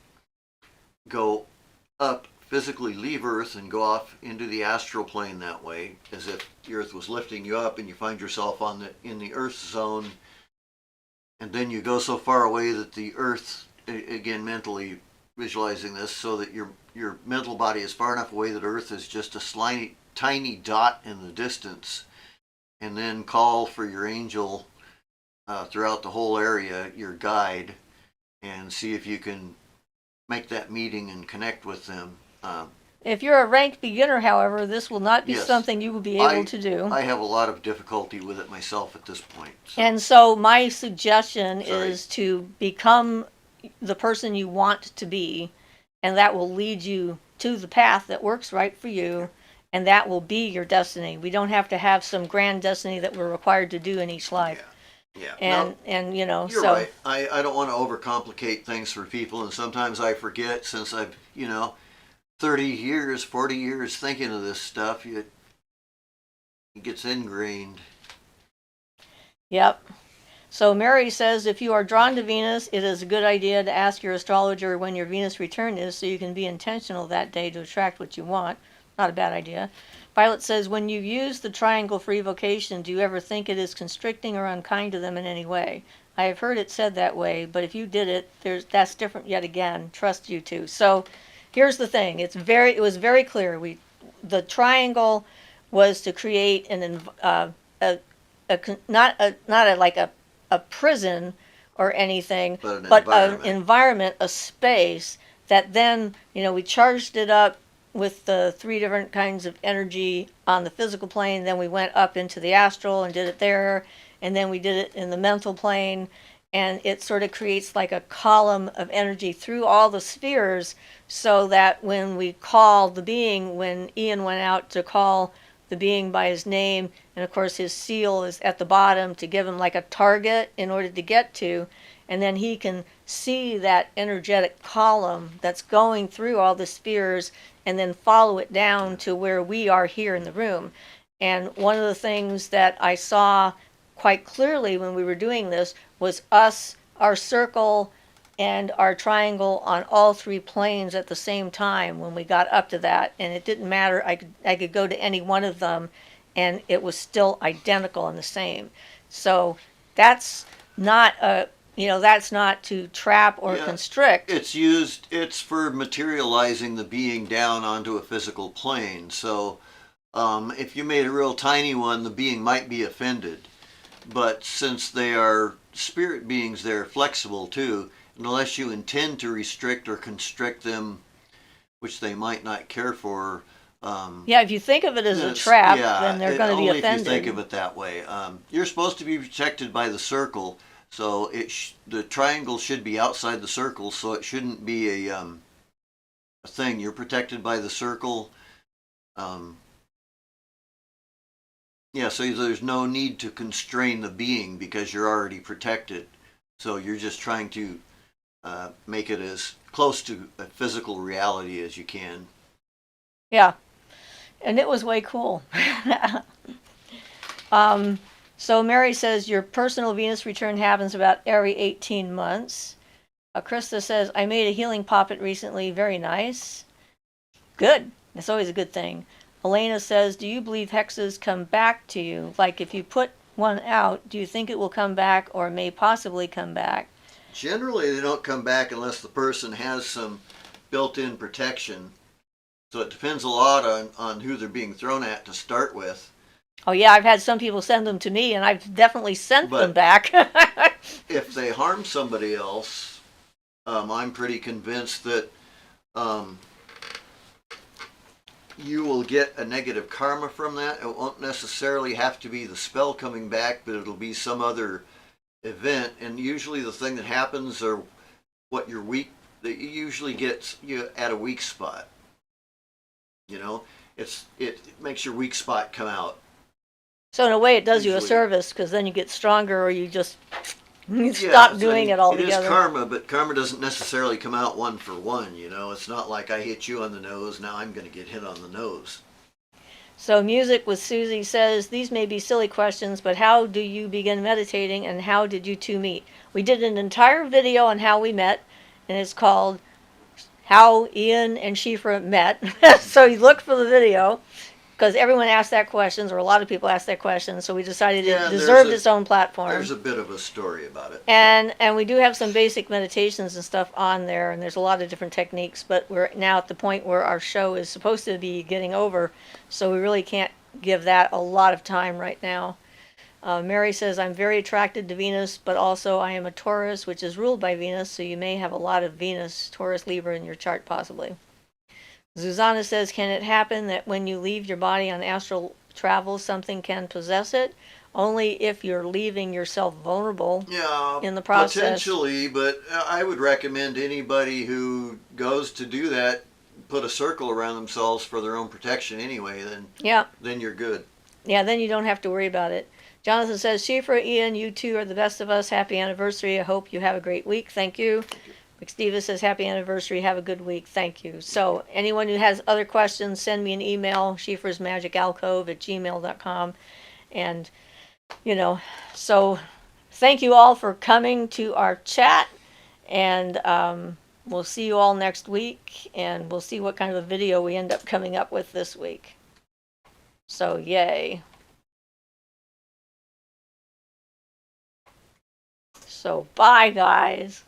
Speaker 2: go up, physically leave Earth, and go off into the astral plane that way, as if the Earth was lifting you up, and you find yourself in the Earth zone, and then you go so far away that the Earth, again mentally visualizing this, so that your mental body is far enough away that Earth is just a tiny dot in the distance, and then call for your angel throughout the whole area, your guide, and see if you can make that meeting and connect with them.
Speaker 1: If you're a ranked beginner, however, this will not be something you will be able to do.
Speaker 2: I have a lot of difficulty with it myself at this point.
Speaker 1: So. And so my suggestion is to become the person you want to be, and that will lead you to the path that works right for you, and that will be your destiny. We don't have to have some grand destiny that we're required to do in each life.
Speaker 2: Yeah.
Speaker 1: And you know,
Speaker 2: you're right. I don't want to overcomplicate things for people, and sometimes I forget, since I've 30 years, 40 years thinking of this stuff, it gets ingrained.
Speaker 1: Yep. So Mary says, if you are drawn to Venus, it is a good idea to ask your astrologer when your Venus return is, so you can be intentional that day to attract what you want. Not a bad idea. Violet says, when you use the triangle for evocation, do you ever think it is constricting or unkind to them in any way? I have heard it said that way, but if you did it, that's different yet again. Trust you two. So here's the thing. It was very clear. The triangle was to create not a prison or anything, but an environment, a space that then, we charged it up with the 3 different kinds of energy on the physical plane. Then we went up into the astral and did it there, and then we did it in the mental plane, and it sort of creates like a column of energy through all the spheres, so that when we call the being, when Ian went out to call the being by his name, and of course his seal is at the bottom to give him like a target in order to get to, and then he can see that energetic column that's going through all the spheres and then follow it down to where we are here in the room. And one of the things that I saw quite clearly when we were doing this was us, our circle, and our triangle on all 3 planes at the same time when we got up to that. And it didn't matter. I could go to any one of them, and it was still identical and the same. So that's not that's not to trap or constrict.
Speaker 2: It's for materializing the being down onto a physical plane. So If you made a real tiny one, the being might be offended. But since they are spirit beings, they're flexible too. And unless you intend to restrict or constrict them, which they might not care for.
Speaker 1: Yeah, if you think of it as a trap, then they're going to be
Speaker 2: only
Speaker 1: offended.
Speaker 2: if you think of it that way. You're supposed to be protected by the circle, so the triangle should be outside the circle, so it shouldn't be a thing. You're protected by the circle. Yeah, so there's no need to constrain the being because you're already protected. So you're just trying to make it as close to a physical reality as you can.
Speaker 1: Yeah, and it was way cool. So Mary says your personal Venus return happens about every 18 months. Krista says, I made a healing poppet recently. Very nice. Good. That's always a good thing. Elena says, do you believe hexes come back to you? Like if you put one out, do you think it will come back or may possibly come back?
Speaker 2: Generally, they don't come back unless the person has some built-in protection. So it depends a lot on who they're being thrown at to start with.
Speaker 1: Oh yeah, I've had some people send them to me, and I've definitely sent them back.
Speaker 2: If they harm somebody else, I'm pretty convinced that you will get a negative karma from that. It won't necessarily have to be the spell coming back, but it'll be some other event. And usually the thing that happens are what you're weak, that usually gets you at a weak spot. You know, it makes your weak spot come out.
Speaker 1: So in a way, it does you a service because then you get stronger, or you just stop doing it altogether.
Speaker 2: It is karma, but karma doesn't necessarily come out one for one. You know, it's not like I hit you on the nose, now I'm going to get hit on the nose.
Speaker 1: So Music with Susie says, these may be silly questions, but how do you begin meditating and how did you two meet? We did an entire video on how we met, and it's called How Ian and Siofra Met. So you look for the video, because everyone asked that question, or a lot of people asked that question, so we decided it deserved its own platform.
Speaker 2: There's a bit of a story about it.
Speaker 1: And we do have some basic meditations and stuff on there, and there's a lot of different techniques, but we're now at the point where our show is supposed to be getting over, so we really can't give that a lot of time right now. Mary says, I'm very attracted to Venus, but also I am a Taurus, which is ruled by Venus, so you may have a lot of Venus, Taurus, Libra in your chart possibly. Zuzana says, can it happen that when you leave your body on astral travel, something can possess it? Only if you're leaving yourself vulnerable in the process.
Speaker 2: Potentially, but I would recommend anybody who goes to do that put a circle around themselves for their own protection anyway, then you're good.
Speaker 1: Yeah, then you don't have to worry about it. Jonathan says, Siofra, Ian, you two are the best of us. Happy anniversary. I hope you have a great week. Thank you. McSteva says, happy anniversary. Have a good week. Thank you. So anyone who has other questions, send me an email, siofrasmagicalcove@gmail.com. And, so thank you all for coming to our chat. And we'll see you all next week. And we'll see what kind of a video we end up coming up with this week. So, yay. So, bye, guys.